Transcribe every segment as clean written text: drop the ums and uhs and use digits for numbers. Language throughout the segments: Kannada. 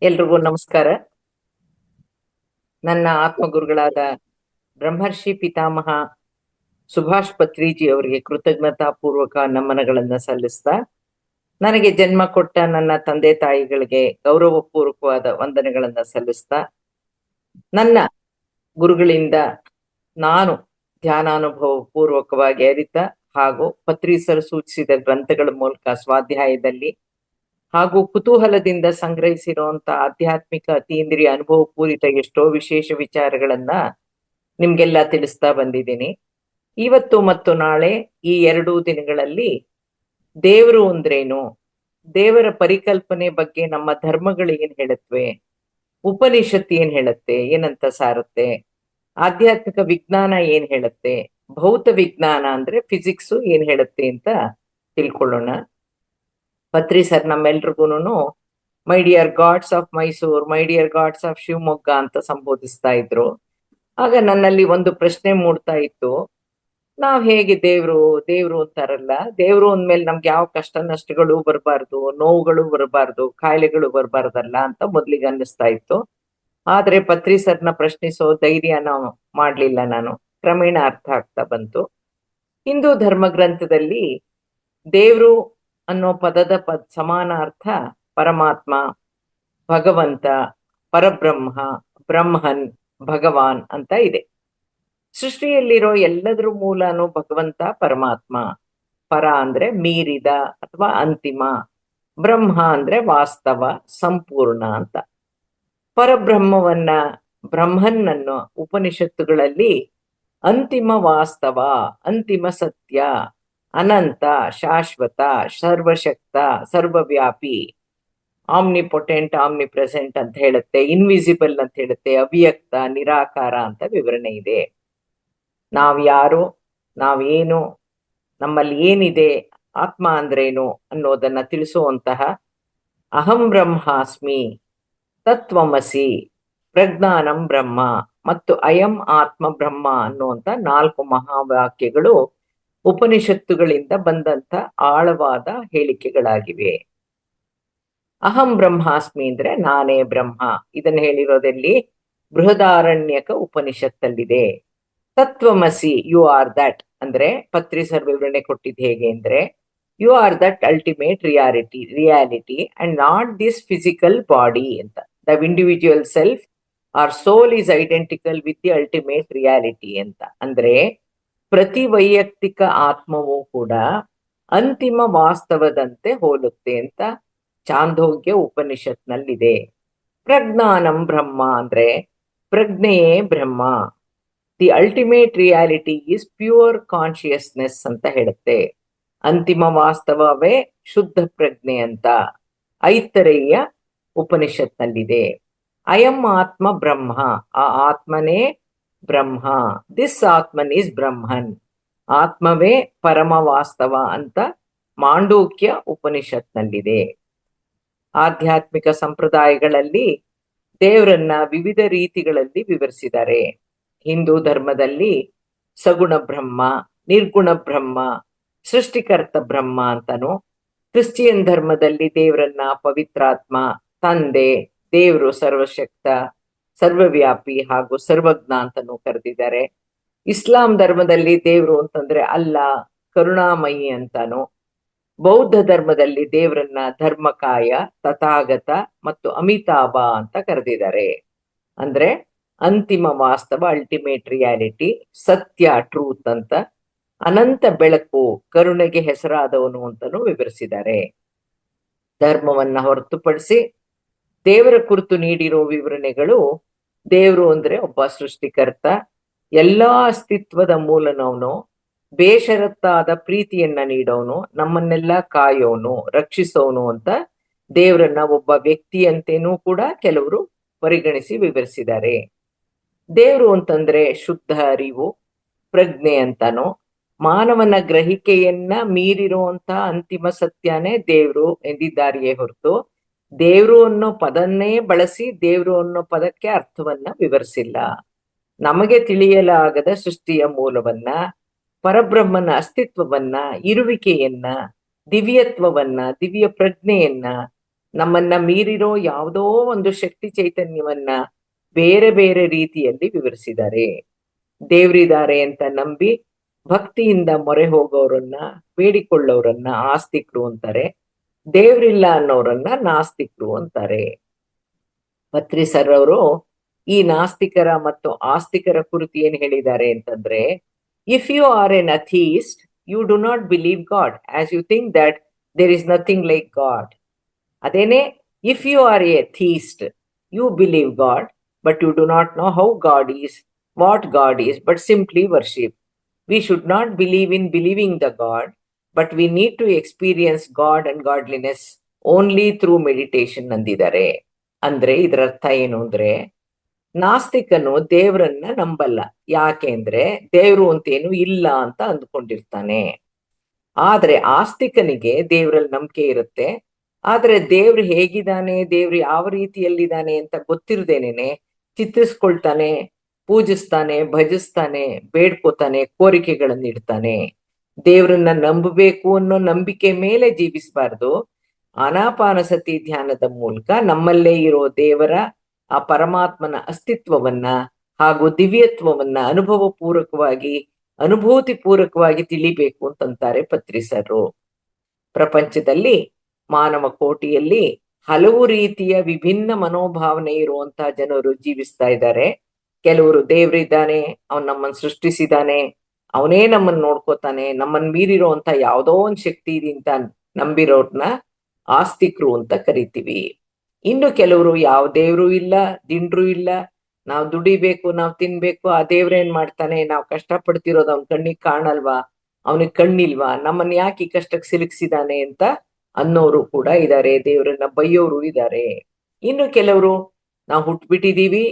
ಎಲ್ರಿಗೂ ನಮಸ್ಕಾರ. ನನ್ನ ಆತ್ಮಗುರುಗಳಾದ ಬ್ರಹ್ಮರ್ಷಿ ಪಿತಾಮಹ ಸುಭಾಷ್ ಪತ್ರಿಜಿ ಅವರಿಗೆ ಕೃತಜ್ಞತಾ ಪೂರ್ವಕ ನಮನಗಳನ್ನ ಸಲ್ಲಿಸ್ತಾ, ನನಗೆ ಜನ್ಮ ಕೊಟ್ಟ ನನ್ನ ತಂದೆ ತಾಯಿಗಳಿಗೆ ಗೌರವಪೂರ್ವಕವಾದ ವಂದನೆಗಳನ್ನ ಸಲ್ಲಿಸ್ತಾ, ನನ್ನ ಗುರುಗಳಿಂದ ನಾನು ಧ್ಯಾನಾನುಭವ ಪೂರ್ವಕವಾಗಿ ಅರಿತ ಹಾಗೂ ಪತ್ರಿಸರು ಸೂಚಿಸಿದ ಗ್ರಂಥಗಳ ಮೂಲಕ ಸ್ವಾಧ್ಯಾಯದಲ್ಲಿ ಹಾಗೂ ಕುತೂಹಲದಿಂದ ಸಂಗ್ರಹಿಸಿರುವಂತ ಆಧ್ಯಾತ್ಮಿಕ ಅತೀಂದ್ರಿಯ ಅನುಭವ ಪೂರಿತ ಎಷ್ಟೋ ವಿಶೇಷ ವಿಚಾರಗಳನ್ನ ನಿಮ್ಗೆಲ್ಲ ತಿಳಿಸ್ತಾ ಬಂದಿದ್ದೀನಿ. ಇವತ್ತು ಮತ್ತು ನಾಳೆ ಈ 2 ದಿನಗಳಲ್ಲಿ ದೇವರು ಅಂದ್ರೇನು, ದೇವರ ಪರಿಕಲ್ಪನೆ ಬಗ್ಗೆ ನಮ್ಮ ಧರ್ಮಗಳು ಏನ್ ಹೇಳುತ್ತವೆ, ಉಪನಿಷತ್ ಏನ್ ಹೇಳುತ್ತೆ, ಏನಂತ ಸಾರುತ್ತೆ, ಆಧ್ಯಾತ್ಮಿಕ ವಿಜ್ಞಾನ ಏನ್ ಹೇಳುತ್ತೆ, ಭೌತ ವಿಜ್ಞಾನ ಅಂದ್ರೆ ಫಿಸಿಕ್ಸ್ ಏನ್ ಹೇಳುತ್ತೆ ಅಂತ ತಿಳ್ಕೊಳ್ಳೋಣ. ಪತ್ರಿ ಸರ್ ನಮ್ಮೆಲ್ರಿಗೂನು my dear gods of Mysore, my dear gods of Shivamogga ಅಂತ ಸಂಬೋಧಿಸ್ತಾ ಇದ್ರು. ಆಗ ನನ್ನಲ್ಲಿ ಒಂದು ಪ್ರಶ್ನೆ ಮೂಡ್ತಾ ಇತ್ತು, ನಾವ್ ಹೇಗೆ ದೇವ್ರು ದೇವ್ರು ಅಂತಾರಲ್ಲ, ದೇವ್ರು ಅಂದ್ಮೇಲೆ ನಮ್ಗೆ ಯಾವ ಕಷ್ಟ ನಷ್ಟಗಳು ಬರಬಾರ್ದು, ನೋವುಗಳು ಬರಬಾರ್ದು, ಕಾಯಿಲೆಗಳು ಬರಬಾರ್ದಲ್ಲ ಅಂತ ಮೊದ್ಲಿಗೆ ಅನ್ನಿಸ್ತಾ ಇತ್ತು. ಆದ್ರೆ ಪತ್ರಿ ಸರ್ನ ಪ್ರಶ್ನಿಸೋ ಧೈರ್ಯನ ಮಾಡ್ಲಿಲ್ಲ ನಾನು. ಕ್ರಮೇಣ ಅರ್ಥ ಆಗ್ತಾ ಬಂತು. ಹಿಂದೂ ಧರ್ಮ ಗ್ರಂಥದಲ್ಲಿ ದೇವ್ರು ಅನ್ನೋ ಪದದ ಸಮಾನ ಅರ್ಥ ಪರಮಾತ್ಮ, ಭಗವಂತ, ಪರಬ್ರಹ್ಮ, ಬ್ರಹ್ಮನ್, ಭಗವಾನ್ ಅಂತ ಇದೆ. ಸೃಷ್ಟಿಯಲ್ಲಿರೋ ಎಲ್ಲದ್ರ ಮೂಲನು ಭಗವಂತ ಪರಮಾತ್ಮ. ಪರ ಅಂದ್ರೆ ಮೀರಿದ ಅಥವಾ ಅಂತಿಮ, ಬ್ರಹ್ಮ ಅಂದ್ರೆ ವಾಸ್ತವ, ಸಂಪೂರ್ಣ ಅಂತ. ಪರಬ್ರಹ್ಮವನ್ನ, ಬ್ರಹ್ಮನ್ ಅನ್ನೋ ಉಪನಿಷತ್ತುಗಳಲ್ಲಿ ಅಂತಿಮ ವಾಸ್ತವ, ಅಂತಿಮ ಸತ್ಯ, ಅನಂತ, ಶಾಶ್ವತ, ಸರ್ವಶಕ್ತ, ಸರ್ವವ್ಯಾಪಿ, ಆಮ್ನಿಪೊಟೆಂಟ್, ಆಮ್ನಿ ಪ್ರೆಸೆಂಟ್ ಅಂತ ಹೇಳುತ್ತೆ, ಇನ್ವಿಸಿಬಲ್ ಅಂತ ಹೇಳುತ್ತೆ, ಅವ್ಯಕ್ತ, ನಿರಾಕಾರ ಅಂತ ವಿವರಣೆ ಇದೆ. ನಾವ್ ಯಾರು, ನಾವೇನು, ನಮ್ಮಲ್ಲಿ ಏನಿದೆ, ಆತ್ಮ ಅಂದ್ರೇನು ಅನ್ನೋದನ್ನ ತಿಳಿಸುವಂತಹ ಅಹಂ ಬ್ರಹ್ಮಾಸ್ಮಿ, ತತ್ವಮಸಿ, ಪ್ರಜ್ಞಾನಂ ಬ್ರಹ್ಮ ಮತ್ತು ಅಯಂ ಆತ್ಮ ಬ್ರಹ್ಮ ಅನ್ನುವಂತ 4 ಮಹಾವಾಕ್ಯಗಳು ಉಪನಿಷತ್ತುಗಳಿಂದ ಬಂದಂತ ಆಳವಾದ ಹೇಳಿಕೆಗಳಾಗಿವೆ. ಅಹಂ ಬ್ರಹ್ಮಾಸ್ಮಿ ಅಂದ್ರೆ ನಾನೇ ಬ್ರಹ್ಮ. ಇದನ್ನ ಹೇಳಿರೋದಲ್ಲಿ ಬೃಹದಾರಣ್ಯಕ ಉಪನಿಷತ್ತಲ್ಲಿದೆ. ತತ್ವಮಸಿ, ಯು ಆರ್ ದಟ್ ಅಂದ್ರೆ ಪತ್ರಿ ಸರ್ ವಿವರಣೆ ಕೊಟ್ಟಿದ್ದು ಹೇಗೆ ಅಂದ್ರೆ, you are that ultimate reality and not this physical body ಅಂತ. The individual self or soul is identical with the ultimate reality ಅಂತ. ಅಂದ್ರೆ ಪ್ರತಿ ವೈಯಕ್ತಿಕ ಆತ್ಮವೂ ಕೂಡ ಅಂತಿಮ ವಾಸ್ತವದಂತೆ ಹೋಲುತ್ತೆ ಅಂತ ಚಾಂದೋಗ್ಯ ಉಪನಿಷತ್ನಲ್ಲಿದೆ. ಪ್ರಜ್ಞಾನಂ ಬ್ರಹ್ಮ ಅಂದ್ರೆ ಪ್ರಜ್ಞೆಯೇ ಬ್ರಹ್ಮ. The ultimate reality is pure consciousness ಅಂತ ಹೇಳುತ್ತೆ. ಅಂತಿಮ ವಾಸ್ತವವೇ ಶುದ್ಧ ಪ್ರಜ್ಞೆ ಅಂತ ಐತರೇಯ ಉಪನಿಷತ್ನಲ್ಲಿದೆ. ಅಯಂ ಆತ್ಮ ಬ್ರಹ್ಮ, ಆ ಆತ್ಮನೇ ಬ್ರಹ್ಮ. ದಿಸ್ ಆತ್ಮನ್ ಈಸ್ ಬ್ರಹ್ಮನ್, ಆತ್ಮವೇ ಪರಮ ವಾಸ್ತವ ಅಂತ ಮಾಂಡೂಕ್ಯ ಉಪನಿಷತ್ನಲ್ಲಿದೆ. ಆಧ್ಯಾತ್ಮಿಕ ಸಂಪ್ರದಾಯಗಳಲ್ಲಿ ದೇವರನ್ನ ವಿವಿಧ ರೀತಿಗಳಲ್ಲಿ ವಿವರಿಸಿದ್ದಾರೆ. ಹಿಂದೂ ಧರ್ಮದಲ್ಲಿ ಸಗುಣ ಬ್ರಹ್ಮ, ನಿರ್ಗುಣ ಬ್ರಹ್ಮ, ಸೃಷ್ಟಿಕರ್ತ ಬ್ರಹ್ಮ ಅಂತನೂ, ಕ್ರಿಶ್ಚಿಯನ್ ಧರ್ಮದಲ್ಲಿ ದೇವರನ್ನ ಪವಿತ್ರಾತ್ಮ, ತಂದೆ, ದೇವರು ಸರ್ವಶಕ್ತ, ಸರ್ವವ್ಯಾಪಿ ಹಾಗೂ ಸರ್ವಜ್ಞ ಅಂತಾನೂ ಕರೆದಿದ್ದಾರೆ. ಇಸ್ಲಾಂ ಧರ್ಮದಲ್ಲಿ ದೇವರು ಅಂತಂದ್ರೆ ಅಲ್ಲ, ಕರುಣಾಮಯಿ ಅಂತಾನು, ಬೌದ್ಧ ಧರ್ಮದಲ್ಲಿ ದೇವರನ್ನ ಧರ್ಮಕಾಯ, ತಥಾಗತ ಮತ್ತು ಅಮಿತಾಭ ಅಂತ ಕರೆದಿದ್ದಾರೆ. ಅಂದ್ರೆ ಅಂತಿಮ ವಾಸ್ತವ, ಅಲ್ಟಿಮೇಟ್ ರಿಯಾಲಿಟಿ, ಸತ್ಯ, ಟ್ರೂತ್ ಅಂತ, ಅನಂತ ಬೆಳಕು, ಕರುಣೆಗೆ ಹೆಸರಾದವನು ಅಂತಾನು ವಿವರಿಸಿದ್ದಾರೆ. ಧರ್ಮವನ್ನ ಹೊರತುಪಡಿಸಿ ದೇವರ ಕುರಿತು ನೀಡಿರೋ ವಿವರಣೆಗಳು, ದೇವರು ಅಂದ್ರೆ ಒಬ್ಬ ಸೃಷ್ಟಿಕರ್ತ, ಎಲ್ಲಾ ಅಸ್ತಿತ್ವದ ಮೂಲನವನು, ಬೇಷರತ್ತಾದ ಪ್ರೀತಿಯನ್ನ ನೀಡೋನು, ನಮ್ಮನ್ನೆಲ್ಲ ಕಾಯೋನು, ರಕ್ಷಿಸೋನು ಅಂತ ದೇವರನ್ನ ಒಬ್ಬ ವ್ಯಕ್ತಿಯಂತೇನೂ ಕೂಡ ಕೆಲವರು ಪರಿಗಣಿಸಿ ವಿವರಿಸಿದ್ದಾರೆ. ದೇವರು ಅಂತಂದ್ರೆ ಶುದ್ಧ ಅರಿವು, ಪ್ರಜ್ಞೆ ಅಂತಾನೋ, ಮಾನವನ ಗ್ರಹಿಕೆಯನ್ನ ಮೀರಿರುವಂತ ಅಂತಿಮ ಸತ್ಯನೇ ದೇವ್ರು ಎಂದಿದ್ದಾರೆಯೇ ಹೊರತು ದೇವ್ರು ಅನ್ನೋ ಪದನ್ನೇ ಬಳಸಿ ದೇವ್ರು ಅನ್ನೋ ಪದಕ್ಕೆ ಅರ್ಥವನ್ನ ವಿವರಿಸಿಲ್ಲ. ನಮಗೆ ತಿಳಿಯಲಾಗದ ಸೃಷ್ಟಿಯ ಮೂಲವನ್ನ, ಪರಬ್ರಹ್ಮನ ಅಸ್ತಿತ್ವವನ್ನ, ಇರುವಿಕೆಯನ್ನ, ದಿವ್ಯತ್ವವನ್ನ, ದಿವ್ಯ ಪ್ರಜ್ಞೆಯನ್ನ ನಮ್ಮನ್ನ ಮೀರಿರೋ ಯಾವುದೋ ಒಂದು ಶಕ್ತಿ ಚೈತನ್ಯವನ್ನ ಬೇರೆ ಬೇರೆ ರೀತಿಯಲ್ಲಿ ವಿವರಿಸಿದ್ದಾರೆ. ದೇವ್ರಿದ್ದಾರೆ ಅಂತ ನಂಬಿ ಭಕ್ತಿಯಿಂದ ಮೊರೆ ಹೋಗೋರನ್ನ, ಬೇಡಿಕೊಳ್ಳೋರನ್ನ ಆಸ್ತಿಕರು ಅಂತಾರೆ. ದೇವ್ರಿಲ್ಲ ಅನ್ನೋರನ್ನ ನಾಸ್ತಿಕರು ಅಂತಾರೆ. ಪತ್ರಿ ಸರ್ ಅವರು ಈ ನಾಸ್ತಿಕರ ಮತ್ತು ಆಸ್ತಿಕರ ಕುರಿತು ಏನ್ ಹೇಳಿದ್ದಾರೆ ಅಂತಂದ್ರೆ, if you are an atheist you do not believe God as you think that there is nothing like God. ಅದೇನೆ, if you are a theist you believe God but you do not know how God is, what God is, but simply worship. We should not believe in believing the God, but we need to experience God and godliness only through meditation ಅಂದಿದ್ದಾರೆ. ಅಂದ್ರೆ ಇದರ ಅರ್ಥ ಏನು ಅಂದ್ರೆ, ನಾಸ್ತಿಕನು ದೇವರನ್ನ ನಂಬಲ್ಲ. ಯಾಕೆ ಅಂದ್ರೆ ದೇವ್ರು ಅಂತೇನು ಇಲ್ಲ ಅಂತ ಅಂದ್ಕೊಂಡಿರ್ತಾನೆ. ಆದ್ರೆ ಆಸ್ತಿಕನಿಗೆ ದೇವರಲ್ಲಿ ನಂಬಿಕೆ ಇರುತ್ತೆ. ಆದ್ರೆ ದೇವ್ರು ಹೇಗಿದ್ದಾನೆ, ದೇವ್ರು ಯಾವ ರೀತಿಯಲ್ಲಿದ್ದಾನೆ ಅಂತ ಗೊತ್ತಿರದೇನೆ ಚಿತ್ರಿಸ್ಕೊಳ್ತಾನೆ, ಪೂಜಿಸ್ತಾನೆ, ಭಜಿಸ್ತಾನೆ, ಬೇಡ್ಕೋತಾನೆ, ಕೋರಿಕೆಗಳನ್ನ ಇಡ್ತಾನೆ. ದೇವ್ರನ್ನ ನಂಬಬೇಕು ಅನ್ನೋ ನಂಬಿಕೆ ಮೇಲೆ ಜೀವಿಸಬಾರ್ದು. ಆನಾಪಾನಸತಿ ಧ್ಯಾನದ ಮೂಲಕ ನಮ್ಮಲ್ಲೇ ಇರೋ ದೇವರ, ಆ ಪರಮಾತ್ಮನ ಅಸ್ತಿತ್ವವನ್ನ ಹಾಗೂ ದಿವ್ಯತ್ವವನ್ನ ಅನುಭವ ಪೂರ್ವಕವಾಗಿ, ಅನುಭೂತಿ ಪೂರ್ವಕವಾಗಿ ತಿಳಿಬೇಕು ಅಂತಂತಾರೆ ಪತ್ರಿಸರು. ಪ್ರಪಂಚದಲ್ಲಿ ಮಾನವ ಕೋಟಿಯಲ್ಲಿ ಹಲವು ರೀತಿಯ ವಿಭಿನ್ನ ಮನೋಭಾವನೆ ಇರುವಂತಹ ಜನರು ಜೀವಿಸ್ತಾ ಇದ್ದಾರೆ. ಕೆಲವರು ದೇವ್ರಿದ್ದಾನೆ, ಅವನ್ ನಮ್ಮನ್ನು ಸೃಷ್ಟಿಸಿದಾನೆ, ಅವನೇ ನಮ್ಮನ್ನ ನೋಡ್ಕೋತಾನೆ, ನಮ್ಮನ್ ಮೀರಿರುವಂತ ಯಾವುದೋ ಒಂದ್ ಶಕ್ತಿ ಇದೆ ಅಂತ ನಂಬಿರೋರ್ನ ಆಸ್ತಿಕರು ಅಂತ ಕರಿತೀವಿ. ಇನ್ನು ಕೆಲವರು ಯಾವ ದೇವ್ರು ಇಲ್ಲ, ದಿಂಡ್ರು ಇಲ್ಲ, ನಾವ್ ದುಡಿಬೇಕು, ನಾವ್ ತಿನ್ಬೇಕು, ಆ ದೇವ್ರೇನ್ ಮಾಡ್ತಾನೆ, ನಾವ್ ಕಷ್ಟ ಪಡ್ತಿರೋದು ಅವ್ನ ಕಣ್ಣಿಗೆ ಕಾಣಲ್ವಾ, ಅವನಿಗೆ ಕಣ್ಣಿಲ್ವಾ, ನಮ್ಮನ್ನ ಯಾಕೆ ಈ ಕಷ್ಟಕ್ಕೆ ಸಿಲುಕ್ಸಿದಾನೆ ಅಂತ ಅನ್ನೋರು ಕೂಡ ಇದ್ದಾರೆ. ದೇವ್ರನ್ನ ಬೈಯೋರು ಇದ್ದಾರೆ. ಇನ್ನು ಕೆಲವರು ನಾವು ಹುಟ್ಬಿಟ್ಟಿದೀವಿ,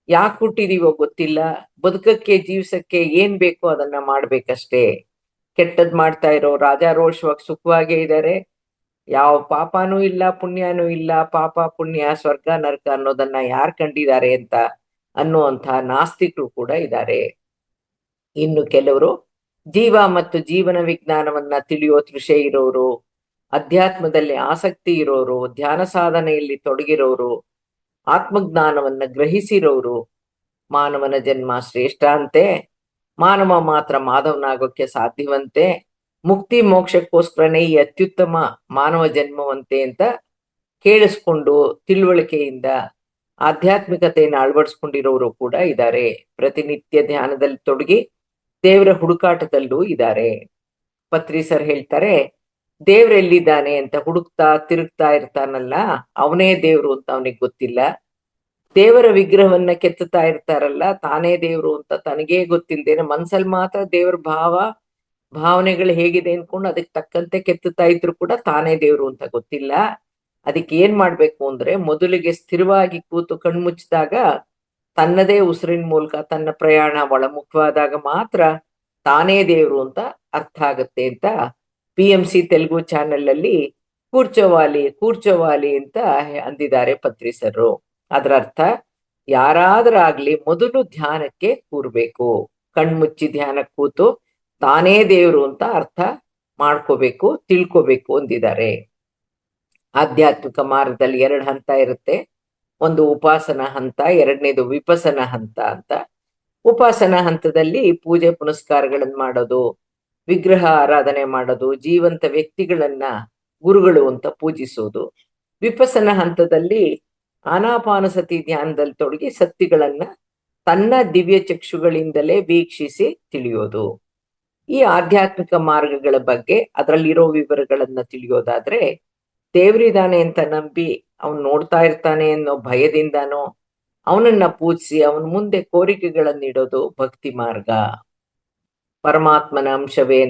ಯಾಕೆ ಹುಟ್ಟಿದೀವೋ ಗೊತ್ತಿಲ್ಲ, ಬದುಕಕ್ಕೆ ಜೀವಿಸಕ್ಕೆ ಏನ್ ಬೇಕೋ ಅದನ್ನ ಮಾಡ್ಬೇಕಷ್ಟೇ. ಕೆಟ್ಟದ್ ಮಾಡ್ತಾ ಇರೋ ರಾಜಾರೋಷವಾಗಿ ಸುಖವಾಗೇ ಇದ್ದಾರೆ. ಯಾವ ಪಾಪನೂ ಇಲ್ಲ, ಪುಣ್ಯನೂ ಇಲ್ಲ, ಪಾಪ ಪುಣ್ಯ ಸ್ವರ್ಗ ನರಕ ಅನ್ನೋದನ್ನ ಯಾರು ಕಂಡಿದ್ದಾರೆ ಅಂತ ಅನ್ನುವಂಥ ನಾಸ್ತಿಕರು ಕೂಡ ಇದ್ದಾರೆ. ಇನ್ನು ಕೆಲವರು ಜೀವ ಮತ್ತು ಜೀವನ ವಿಜ್ಞಾನವನ್ನ ತಿಳಿಯೋ ತೃಷೆ ಇರೋರು, ಅಧ್ಯಾತ್ಮದಲ್ಲಿ ಆಸಕ್ತಿ ಇರೋರು, ಧ್ಯಾನ ಸಾಧನೆಯಲ್ಲಿ ತೊಡಗಿರೋರು, ಆತ್ಮಜ್ಞಾನವನ್ನ ಗ್ರಹಿಸಿರೋರು, ಮಾನವನ ಜನ್ಮ ಶ್ರೇಷ್ಠ ಅಂತೆ, ಮಾನವ ಮಾತ್ರ ಮಾಧವನಾಗೋಕ್ಕೆ ಸಾಧ್ಯವಂತೆ, ಮುಕ್ತಿ ಮೋಕ್ಷಕ್ಕೋಸ್ಕರನೇ ಈ ಅತ್ಯುತ್ತಮ ಮಾನವ ಜನ್ಮವಂತೆ ಅಂತ ಕೇಳಿಸ್ಕೊಂಡು ತಿಳುವಳಿಕೆಯಿಂದ ಆಧ್ಯಾತ್ಮಿಕತೆಯನ್ನು ಅಳವಡಿಸ್ಕೊಂಡಿರೋರು ಕೂಡ ಇದ್ದಾರೆ. ಪ್ರತಿನಿತ್ಯ ಧ್ಯಾನದಲ್ಲಿ ತೊಡಗಿ ದೇವರ ಹುಡುಕಾಟದಲ್ಲೂ ಇದ್ದಾರೆ. ಪತ್ರಿ ಸರ್ ಹೇಳ್ತಾರೆ, ದೇವ್ರೆಲ್ಲಿದ್ದಾನೆ ಅಂತ ಹುಡುಕ್ತಾ ತಿರುಗ್ತಾ ಇರ್ತಾನಲ್ಲ, ಅವನೇ ದೇವ್ರು ಅಂತ ಅವನಿಗೆ ಗೊತ್ತಿಲ್ಲ. ದೇವರ ವಿಗ್ರಹವನ್ನ ಕೆತ್ತುತ್ತಾ ಇರ್ತಾರಲ್ಲ, ತಾನೇ ದೇವ್ರು ಅಂತ ತನಗೇ ಗೊತ್ತಿಲ್ದೇನೆ ಮನ್ಸಲ್ಲಿ ಮಾತ್ರ ದೇವ್ರ ಭಾವನೆಗಳು ಹೇಗಿದೆ ಅನ್ಕೊಂಡು ಅದಕ್ಕೆ ತಕ್ಕಂತೆ ಕೆತ್ತುತ್ತಾ ಇದ್ರು ಕೂಡ ತಾನೇ ದೇವ್ರು ಅಂತ ಗೊತ್ತಿಲ್ಲ. ಅದಕ್ಕೆ ಏನ್ ಮಾಡ್ಬೇಕು ಅಂದ್ರೆ, ಮೊದಲಿಗೆ ಸ್ಥಿರವಾಗಿ ಕೂತು ಕಣ್ಮುಚ್ಚಿದಾಗ ತನ್ನದೇ ಉಸಿರಿನ ಮೂಲಕ ತನ್ನ ಪ್ರಯಾಣ ಒಳಮುಖವಾದಾಗ ಮಾತ್ರ ತಾನೇ ದೇವ್ರು ಅಂತ ಅರ್ಥ ಆಗತ್ತೆ ಅಂತ PMC ತೆಲುಗು ಚಾನೆಲ್ ಅಲ್ಲಿ ಕೂರ್ಚೋವಾಲಿ ಅಂತ ಅಂದಿದ್ದಾರೆ ಪತ್ರಿಸರು. ಅದರ ಅರ್ಥ, ಯಾರಾದ್ರಾಗ್ಲಿ ಮೊದಲು ಧ್ಯಾನಕ್ಕೆ ಕೂರ್ಬೇಕು, ಕಣ್ಮುಚ್ಚಿ ಧ್ಯಾನಕ್ಕೆ ಕೂತು ತಾನೇ ದೇವ್ರು ಅಂತ ಅರ್ಥ ಮಾಡ್ಕೋಬೇಕು, ತಿಳ್ಕೋಬೇಕು ಅಂದಿದ್ದಾರೆ. ಆಧ್ಯಾತ್ಮಿಕ ಮಾರ್ಗದಲ್ಲಿ 2 ಹಂತ ಇರುತ್ತೆ. ಒಂದು ಉಪಾಸನಾ ಹಂತ, ಎರಡನೇದು ವಿಪಸನ ಹಂತ ಅಂತ. ಉಪಾಸನಾ ಹಂತದಲ್ಲಿ ಪೂಜೆ ಪುನಸ್ಕಾರಗಳನ್ನ ಮಾಡೋದು, ವಿಗ್ರಹ ಆರಾಧನೆ ಮಾಡೋದು, ಜೀವಂತ ವ್ಯಕ್ತಿಗಳನ್ನ ಗುರುಗಳು ಅಂತ ಪೂಜಿಸೋದು. ವಿಪಸನ ಹಂತದಲ್ಲಿ ಆನಾಪಾನಸತಿ ಧ್ಯಾನದಲ್ಲಿ ತೊಡಗಿ ಸತ್ಯಗಳನ್ನ ತನ್ನ ದಿವ್ಯ ಚಕ್ಷುಗಳಿಂದಲೇ ವೀಕ್ಷಿಸಿ ತಿಳಿಯೋದು. ಈ ಆಧ್ಯಾತ್ಮಿಕ ಮಾರ್ಗಗಳ ಬಗ್ಗೆ ಅದರಲ್ಲಿರೋ ವಿವರಗಳನ್ನ ತಿಳಿಯೋದಾದ್ರೆ, ದೇವ್ರಿದಾನೆ ಅಂತ ನಂಬಿ ಅವನ್ ನೋಡ್ತಾ ಇರ್ತಾನೆ ಅನ್ನೋ ಭಯದಿಂದಾನೋ ಅವನನ್ನ ಪೂಜಿಸಿ ಅವನ ಮುಂದೆ ಕೋರಿಕೆಗಳನ್ನಿಡೋದು ಭಕ್ತಿ ಮಾರ್ಗ. ಪರಮಾತ್ಮನ ಅಂಶವೇ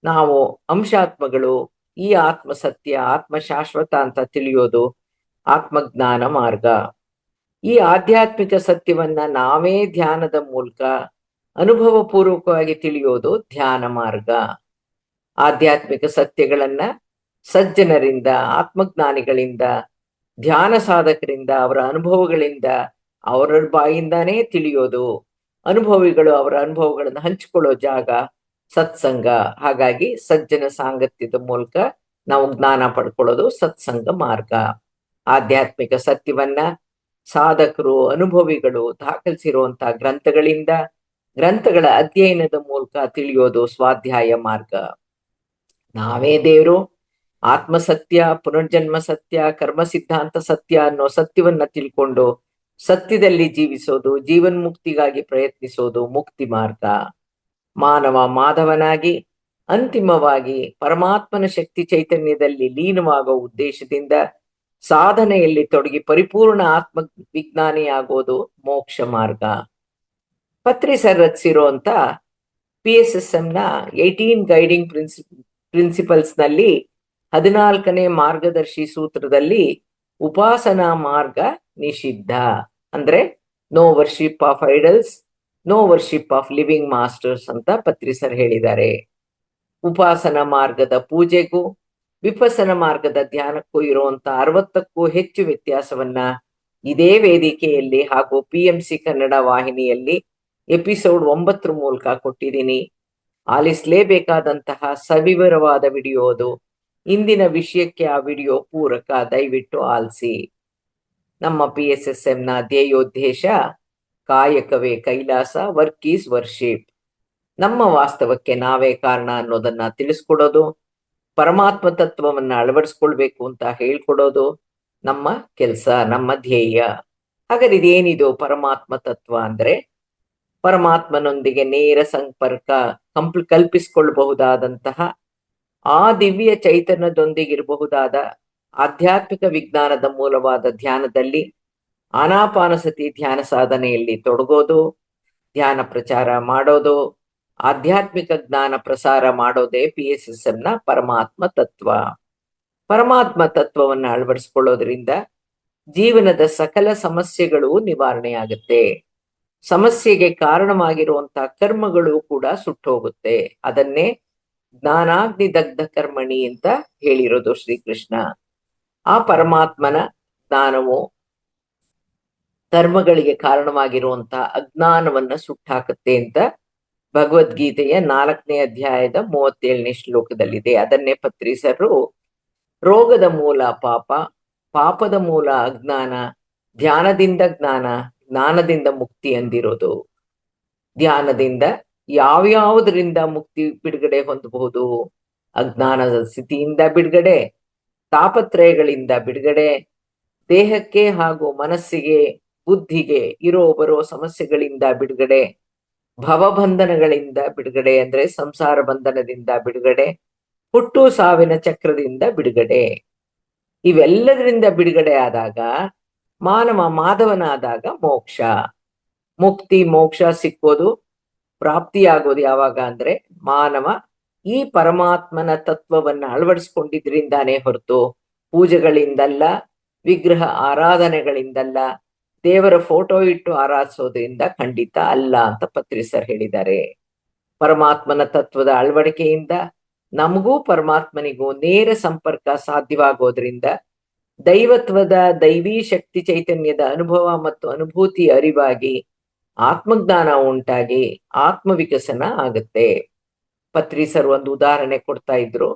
ನಾವು ಅಂಶಾತ್ಮಗಳು, ಈ ಆತ್ಮ ಸತ್ಯ, ಆತ್ಮ ಶಾಶ್ವತ ಅಂತ ತಿಳಿಯೋದು ಆತ್ಮಜ್ಞಾನ ಮಾರ್ಗ. ಈ ಆಧ್ಯಾತ್ಮಿಕ ಸತ್ಯವನ್ನ ನಾವೇ ಧ್ಯಾನದ ಮೂಲಕ ಅನುಭವ ಪೂರ್ವಕವಾಗಿ ತಿಳಿಯೋದು ಧ್ಯಾನ ಮಾರ್ಗ. ಆಧ್ಯಾತ್ಮಿಕ ಸತ್ಯಗಳನ್ನ ಸಜ್ಜನರಿಂದ, ಆತ್ಮಜ್ಞಾನಿಗಳಿಂದ, ಧ್ಯಾನ ಸಾಧಕರಿಂದ, ಅವರ ಅನುಭವಗಳಿಂದ, ಅವರ ಬಾಯಿಂದಾನೇ ತಿಳಿಯೋದು. ಅನುಭವಿಗಳು ಅವರ ಅನುಭವಗಳನ್ನು ಹಂಚಿಕೊಳ್ಳೋ ಜಾಗ ಸತ್ಸಂಗ. ಹಾಗಾಗಿ ಸಜ್ಜನ ಸಾಂಗತ್ಯದ ಮೂಲಕ ನಾವು ಜ್ಞಾನ ಪಡ್ಕೊಳ್ಳೋದು ಸತ್ಸಂಗ ಮಾರ್ಗ. ಆಧ್ಯಾತ್ಮಿಕ ಸತ್ಯವನ್ನ ಸಾಧಕರು, ಅನುಭವಿಗಳು ದಾಖಲಿಸಿರುವಂತಹ ಗ್ರಂಥಗಳ ಅಧ್ಯಯನದ ಮೂಲಕ ತಿಳಿಯೋದು ಸ್ವಾಧ್ಯಾಯ ಮಾರ್ಗ. ನಾವೇ ದೇವರು, ಆತ್ಮಸತ್ಯ, ಪುನರ್ಜನ್ಮ ಸತ್ಯ, ಕರ್ಮ ಸಿದ್ಧಾಂತ ಸತ್ಯ ಅನ್ನೋ ಸತ್ಯವನ್ನ ತಿಳ್ಕೊಂಡು ಸತ್ಯದಲ್ಲಿ ಜೀವಿಸೋದು, ಜೀವನ್ಮುಕ್ತಿಗಾಗಿ ಪ್ರಯತ್ನಿಸೋದು ಮುಕ್ತಿ ಮಾರ್ಗ. ಮಾನವ ಮಾಧವನಾಗಿ ಅಂತಿಮವಾಗಿ ಪರಮಾತ್ಮನ ಶಕ್ತಿ ಚೈತನ್ಯದಲ್ಲಿ ಲೀನವಾಗುವ ಉದ್ದೇಶದಿಂದ ಸಾಧನೆಯಲ್ಲಿ ತೊಡಗಿ ಪರಿಪೂರ್ಣ ಆತ್ಮ ವಿಜ್ಞಾನಿಯಾಗೋದು ಮೋಕ್ಷ ಮಾರ್ಗ. ಪತ್ರಿ ಸರ್ ರಚಿಸಿರುವಂತ PSSM ನ 18 ಗೈಡಿಂಗ್ ಪ್ರಿನ್ಸಿಪಲ್ಸ್ ನಲ್ಲಿ 14ನೇ ಮಾರ್ಗದರ್ಶಿ ಸೂತ್ರದಲ್ಲಿ ಉಪಾಸನಾ ಮಾರ್ಗ ನಿಷಿದ್ಧ, ಅಂದ್ರೆ no worship of idols, no worship of living masters ಅಂತ ಪತ್ರಿ ಸರ್ ಹೇಳಿದ್ದಾರೆ. ಉಪಾಸನ ಮಾರ್ಗದ ಪೂಜೆಗೂ ವಿಪಸನ ಮಾರ್ಗದ ಧ್ಯಾನಕ್ಕೂ ಇರುವಂತ 60ಕ್ಕೂ ಹೆಚ್ಚು ವ್ಯತ್ಯಾಸವನ್ನ ಇದೇ ವೇದಿಕೆಯಲ್ಲಿ ಹಾಗೂ PMC ಕನ್ನಡ ವಾಹಿನಿಯಲ್ಲಿ ಎಪಿಸೋಡ್ 9 ಮೂಲಕ ಕೊಟ್ಟಿದ್ದೀನಿ. ಆಲಿಸಲೇಬೇಕಾದಂತಹ ಸವಿವರವಾದ ವಿಡಿಯೋ ಅದು. ಇಂದಿನ ವಿಷಯಕ್ಕೆ ಆ ವಿಡಿಯೋ ಪೂರಕ, ದಯವಿಟ್ಟು ಆಲಿಸಿ. ನಮ್ಮ PSSM ನ ಧ್ಯೇಯೋದ್ದೇಶ ಕಾಯಕವೇ ಕೈಲಾಸ, ವರ್ಕ್ ಈಸ್ ವರ್ಷಿಪ್. ನಮ್ಮ ವಾಸ್ತವಕ್ಕೆ ನಾವೇ ಕಾರಣ ಅನ್ನೋದನ್ನ ತಿಳಿಸ್ಕೊಡೋದು, ಪರಮಾತ್ಮ ತತ್ವವನ್ನ ಅಳವಡಿಸ್ಕೊಳ್ಬೇಕು ಅಂತ ಹೇಳ್ಕೊಡೋದು ನಮ್ಮ ಕೆಲಸ, ನಮ್ಮ ಧ್ಯೇಯ. ಹಾಗಾದ್ರೆ ಇದೇನಿದು ಪರಮಾತ್ಮ ತತ್ವ ಅಂದ್ರೆ? ಪರಮಾತ್ಮನೊಂದಿಗೆ ನೇರ ಸಂಪರ್ಕ ಕಲ್ಪಿಸಿಕೊಳ್ಳಬಹುದಾದಂತಹ, ಆ ದಿವ್ಯ ಚೈತನ್ಯದೊಂದಿಗಿರಬಹುದಾದ ಆಧ್ಯಾತ್ಮಿಕ ವಿಜ್ಞಾನದ ಮೂಲವಾದ ಧ್ಯಾನದಲ್ಲಿ ಆನಾಪಾನಸತಿ ಧ್ಯಾನ ಸಾಧನೆಯಲ್ಲಿ ತೊಡಗೋದು, ಧ್ಯಾನ ಪ್ರಚಾರ ಮಾಡೋದು, ಆಧ್ಯಾತ್ಮಿಕ ಜ್ಞಾನ ಪ್ರಸಾರ ಮಾಡೋದೇ PSSM ನ ಪರಮಾತ್ಮ ತತ್ವ. ಪರಮಾತ್ಮ ತತ್ವವನ್ನು ಅಳವಡಿಸಿಕೊಳ್ಳೋದ್ರಿಂದ ಜೀವನದ ಸಕಲ ಸಮಸ್ಯೆಗಳು ನಿವಾರಣೆಯಾಗುತ್ತೆ. ಸಮಸ್ಯೆಗೆ ಕಾರಣವಾಗಿರುವಂತಹ ಕರ್ಮಗಳು ಕೂಡ ಸುಟ್ಟೋಗುತ್ತೆ. ಅದನ್ನೇ ಜ್ಞಾನಾಗ್ನಿ ದಗ್ಧ ಕರ್ಮಣಿ ಅಂತ ಹೇಳಿರೋದು ಶ್ರೀಕೃಷ್ಣ. ಆ ಪರಮಾತ್ಮನ ಜ್ಞಾನವು ಕರ್ಮಗಳಿಗೆ ಕಾರಣವಾಗಿರುವಂತಹ ಅಜ್ಞಾನವನ್ನ ಸುಟ್ಟಾಕತ್ತೆ ಅಂತ ಭಗವದ್ಗೀತೆಯ 4ನೇ ಅಧ್ಯಾಯದ 37ನೇ ಶ್ಲೋಕದಲ್ಲಿದೆ. ಅದನ್ನೇ ಪತ್ರಿಸರು ರೋಗದ ಮೂಲ ಪಾಪ, ಪಾಪದ ಮೂಲ ಅಜ್ಞಾನ, ಧ್ಯಾನದಿಂದ ಜ್ಞಾನ, ಜ್ಞಾನದಿಂದ ಮುಕ್ತಿ ಅಂದಿರೋದು. ಧ್ಯಾನದಿಂದ ಯಾವ್ಯಾವುದರಿಂದ ಮುಕ್ತಿ ಬಿಡುಗಡೆ ಹೊಂದಬಹುದು? ಅಜ್ಞಾನದ ಸ್ಥಿತಿಯಿಂದ ಬಿಡುಗಡೆ, ತಾಪತ್ರಯಗಳಿಂದ ಬಿಡುಗಡೆ, ದೇಹಕ್ಕೆ ಹಾಗೂ ಮನಸ್ಸಿಗೆ ಬುದ್ಧಿಗೆ ಬರೋ ಸಮಸ್ಯೆಗಳಿಂದ ಬಿಡುಗಡೆ, ಭವಬಂಧನಗಳಿಂದ ಬಿಡುಗಡೆ ಅಂದ್ರೆ ಸಂಸಾರ ಬಂಧನದಿಂದ ಬಿಡುಗಡೆ, ಹುಟ್ಟು ಸಾವಿನ ಚಕ್ರದಿಂದ ಬಿಡುಗಡೆ. ಇವೆಲ್ಲದರಿಂದ ಬಿಡುಗಡೆ ಆದಾಗ ಮಾನವ ಮಾಧವನಾದಾಗ ಮೋಕ್ಷ, ಮುಕ್ತಿ, ಮೋಕ್ಷ ಸಿಕ್ಕೋದು, ಪ್ರಾಪ್ತಿಯಾಗೋದು ಯಾವಾಗ ಅಂದ್ರೆ ಮಾನವ ಈ ಪರಮಾತ್ಮನ ತತ್ವವನ್ನ ಅಳವಡಿಸ್ಕೊಂಡಿದ್ರಿಂದಾನೇ ಹೊರತು ಪೂಜೆಗಳಿಂದಲ್ಲ, ವಿಗ್ರಹ ಆರಾಧನೆಗಳಿಂದಲ್ಲ, ದೇವರ ಫೋಟೋ ಇಟ್ಟು ಆರಾಧಿಸೋದ್ರಿಂದ ಖಂಡಿತ ಅಲ್ಲ ಅಂತ ಪತ್ರಿ ಸರ್ ಹೇಳಿದ್ದಾರೆ. ಪರಮಾತ್ಮನ ತತ್ವದ ಅಳವಡಿಕೆಯಿಂದ ನಮಗೂ ಪರಮಾತ್ಮನಿಗೂ ನೇರ ಸಂಪರ್ಕ ಸಾಧ್ಯವಾಗೋದ್ರಿಂದ ದೈವತ್ವದ ದೈವೀ ಶಕ್ತಿ ಚೈತನ್ಯದ ಅನುಭವ ಮತ್ತು ಅನುಭೂತಿ ಅರಿವಾಗಿ ಆತ್ಮಜ್ಞಾನ ಉಂಟಾಗಿ ಆತ್ಮ ವಿಕಸನ ಆಗುತ್ತೆ. ಪತ್ರಿ ಸರ್ ಒಂದು ಉದಾಹರಣೆ ಕೊಡ್ತಾ ಇದ್ರು.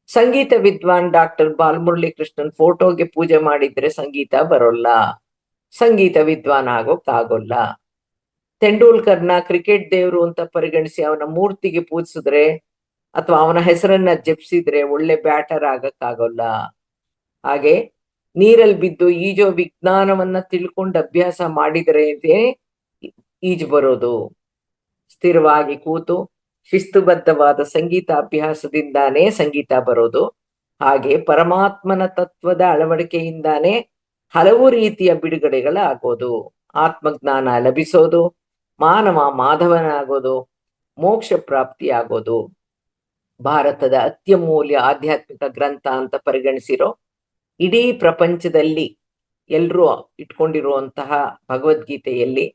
ಸಂಗೀತ ವಿದ್ವಾನ್ ಡಾಕ್ಟರ್ ಬಾಲಮುರಳಿ ಕೃಷ್ಣನ್ ಫೋಟೋಗೆ ಪೂಜೆ ಮಾಡಿದ್ರೆ ಸಂಗೀತ ಬರೋಲ್ಲ, ಸಂಗೀತ ವಿದ್ವಾನ್ ಆಗೋಕ್ಕಾಗೋಲ್ಲ. ತೆಂಡೂಲ್ಕರ್ನ ಕ್ರಿಕೆಟ್ ದೇವರು ಅಂತ ಪರಿಗಣಿಸಿ ಅವನ ಮೂರ್ತಿಗೆ ಪೂಜಿಸಿದ್ರೆ ಅಥವಾ ಅವನ ಹೆಸರನ್ನ ಜಪಿಸಿದ್ರೆ ಒಳ್ಳೆ ಬ್ಯಾಟರ್ ಆಗಕ್ಕಾಗೋಲ್ಲ. ಹಾಗೆ ನೀರಲ್ಲಿ ಬಿದ್ದು ಈಜೋ ವಿಜ್ಞಾನವನ್ನ ತಿಳ್ಕೊಂಡು ಅಭ್ಯಾಸ ಮಾಡಿದರೆ ಈಜು ಬರೋದು. ಸ್ಥಿರವಾಗಿ ಕೂತು ಶಿಸ್ತುಬದ್ಧವಾದ ಸಂಗೀತ ಅಭ್ಯಾಸದಿಂದಾನೇ ಸಂಗೀತ ಬರೋದು. ಹಾಗೆ ಪರಮಾತ್ಮನ ತತ್ವದ ಅಳವಡಿಕೆಯಿಂದಾನೇ ಹಲವು ರೀತಿಯ ಬಿಡುಗಡೆಗಳಾಗೋದು, ಆತ್ಮಜ್ಞಾನ ಲಭಿಸೋದು, ಮಾನವ ಮಾಧವನಾಗೋದು, ಮೋಕ್ಷ ಪ್ರಾಪ್ತಿ ಆಗೋದು. ಭಾರತದ ಅತ್ಯಮೂಲ್ಯ ಆಧ್ಯಾತ್ಮಿಕ ಗ್ರಂಥ ಅಂತ ಪರಿಗಣಿಸಿರೋ, ಇಡೀ ಪ್ರಪಂಚದಲ್ಲಿ ಎಲ್ರೂ ಇಟ್ಕೊಂಡಿರುವಂತಹ ಭಗವದ್ಗೀತೆಯಲ್ಲಿ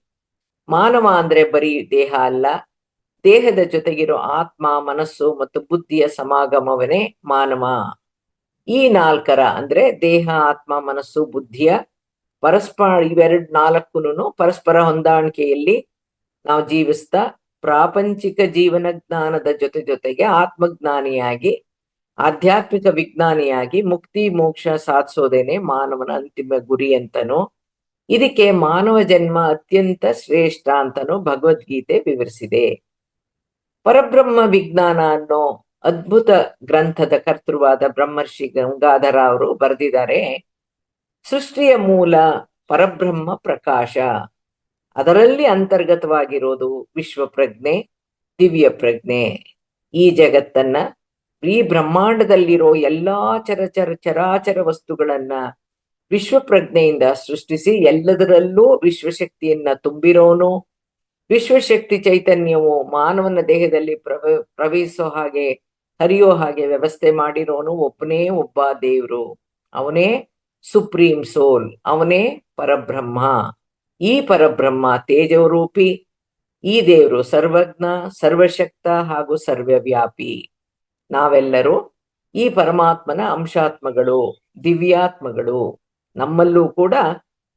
ಮಾನವ ಅಂದ್ರೆ ಬರೀ ದೇಹ ಅಲ್ಲ, ದೇಹದ ಜೊತೆಗಿರೋ ಆತ್ಮ, ಮನಸ್ಸು ಮತ್ತು ಬುದ್ಧಿಯ ಸಮಾಗಮವೇ ಮಾನವ. ಈ ನಾಲ್ಕರ ಅಂದ್ರೆ ದೇಹ, ಆತ್ಮ, ಮನಸ್ಸು, ಬುದ್ಧಿಯ ಇವೆರಡು ನಾಲ್ಕುನು ಪರಸ್ಪರ ಹೊಂದಾಣಿಕೆಯಲ್ಲಿ ನಾವು ಜೀವಿಸ್ತಾ ಪ್ರಾಪಂಚಿಕ ಜೀವನ ಜ್ಞಾನದ ಜೊತೆಗೆ ಆತ್ಮಜ್ಞಾನಿಯಾಗಿ ಆಧ್ಯಾತ್ಮಿಕ ವಿಜ್ಞಾನಿಯಾಗಿ ಮುಕ್ತಿ ಮೋಕ್ಷ ಸಾಧಿಸೋದೇನೆ ಮಾನವನ ಅಂತಿಮ ಗುರಿ ಅಂತನೂ, ಇದಕ್ಕೆ ಮಾನವ ಜನ್ಮ ಅತ್ಯಂತ ಶ್ರೇಷ್ಠ ಅಂತನೂ ಭಗವದ್ಗೀತೆ ವಿವರಿಸಿದೆ. ಪರಬ್ರಹ್ಮ ವಿಜ್ಞಾನ ಅನ್ನೋ ಅದ್ಭುತ ಗ್ರಂಥದ ಕರ್ತೃವಾದ ಬ್ರಹ್ಮರ್ಷಿ ಗಂಗಾಧರ ಅವರು ಬರೆದಿದ್ದಾರೆ, ಸೃಷ್ಟಿಯ ಮೂಲ ಪರಬ್ರಹ್ಮ ಪ್ರಕಾಶ, ಅದರಲ್ಲಿ ಅಂತರ್ಗತವಾಗಿರೋದು ವಿಶ್ವ ಪ್ರಜ್ಞೆ, ದಿವ್ಯ ಪ್ರಜ್ಞೆ. ಈ ಜಗತ್ತನ್ನ, ಈ ಬ್ರಹ್ಮಾಂಡದಲ್ಲಿರೋ ಎಲ್ಲಾ ಚರಾಚರ ವಸ್ತುಗಳನ್ನ ವಿಶ್ವ ಪ್ರಜ್ಞೆಯಿಂದ ಸೃಷ್ಟಿಸಿ ಎಲ್ಲದರಲ್ಲೂ ವಿಶ್ವಶಕ್ತಿಯನ್ನ ತುಂಬಿರೋನು, ವಿಶ್ವಶಕ್ತಿ ಚೈತನ್ಯವು ಮಾನವನ ದೇಹದಲ್ಲಿ ಪ್ರವಹಿಸೋ ಹಾಗೆ, ಹರಿಯೋ ಹಾಗೆ ವ್ಯವಸ್ಥೆ ಮಾಡಿರೋನು ಒಬ್ಬನೇ ಒಬ್ಬ ದೇವ್ರು. ಅವನೇ ಸುಪ್ರೀಂ ಸೋಲ್, ಅವನೇ ಪರಬ್ರಹ್ಮ. ಈ ಪರಬ್ರಹ್ಮ ತೇಜೋರೂಪಿ. ಈ ದೇವರು ಸರ್ವಜ್ಞ, ಸರ್ವಶಕ್ತ ಹಾಗೂ ಸರ್ವವ್ಯಾಪಿ. ನಾವೆಲ್ಲರೂ ಈ ಪರಮಾತ್ಮನ ಅಂಶಾತ್ಮಗಳು, ದಿವ್ಯಾತ್ಮಗಳು. ನಮ್ಮಲ್ಲೂ ಕೂಡ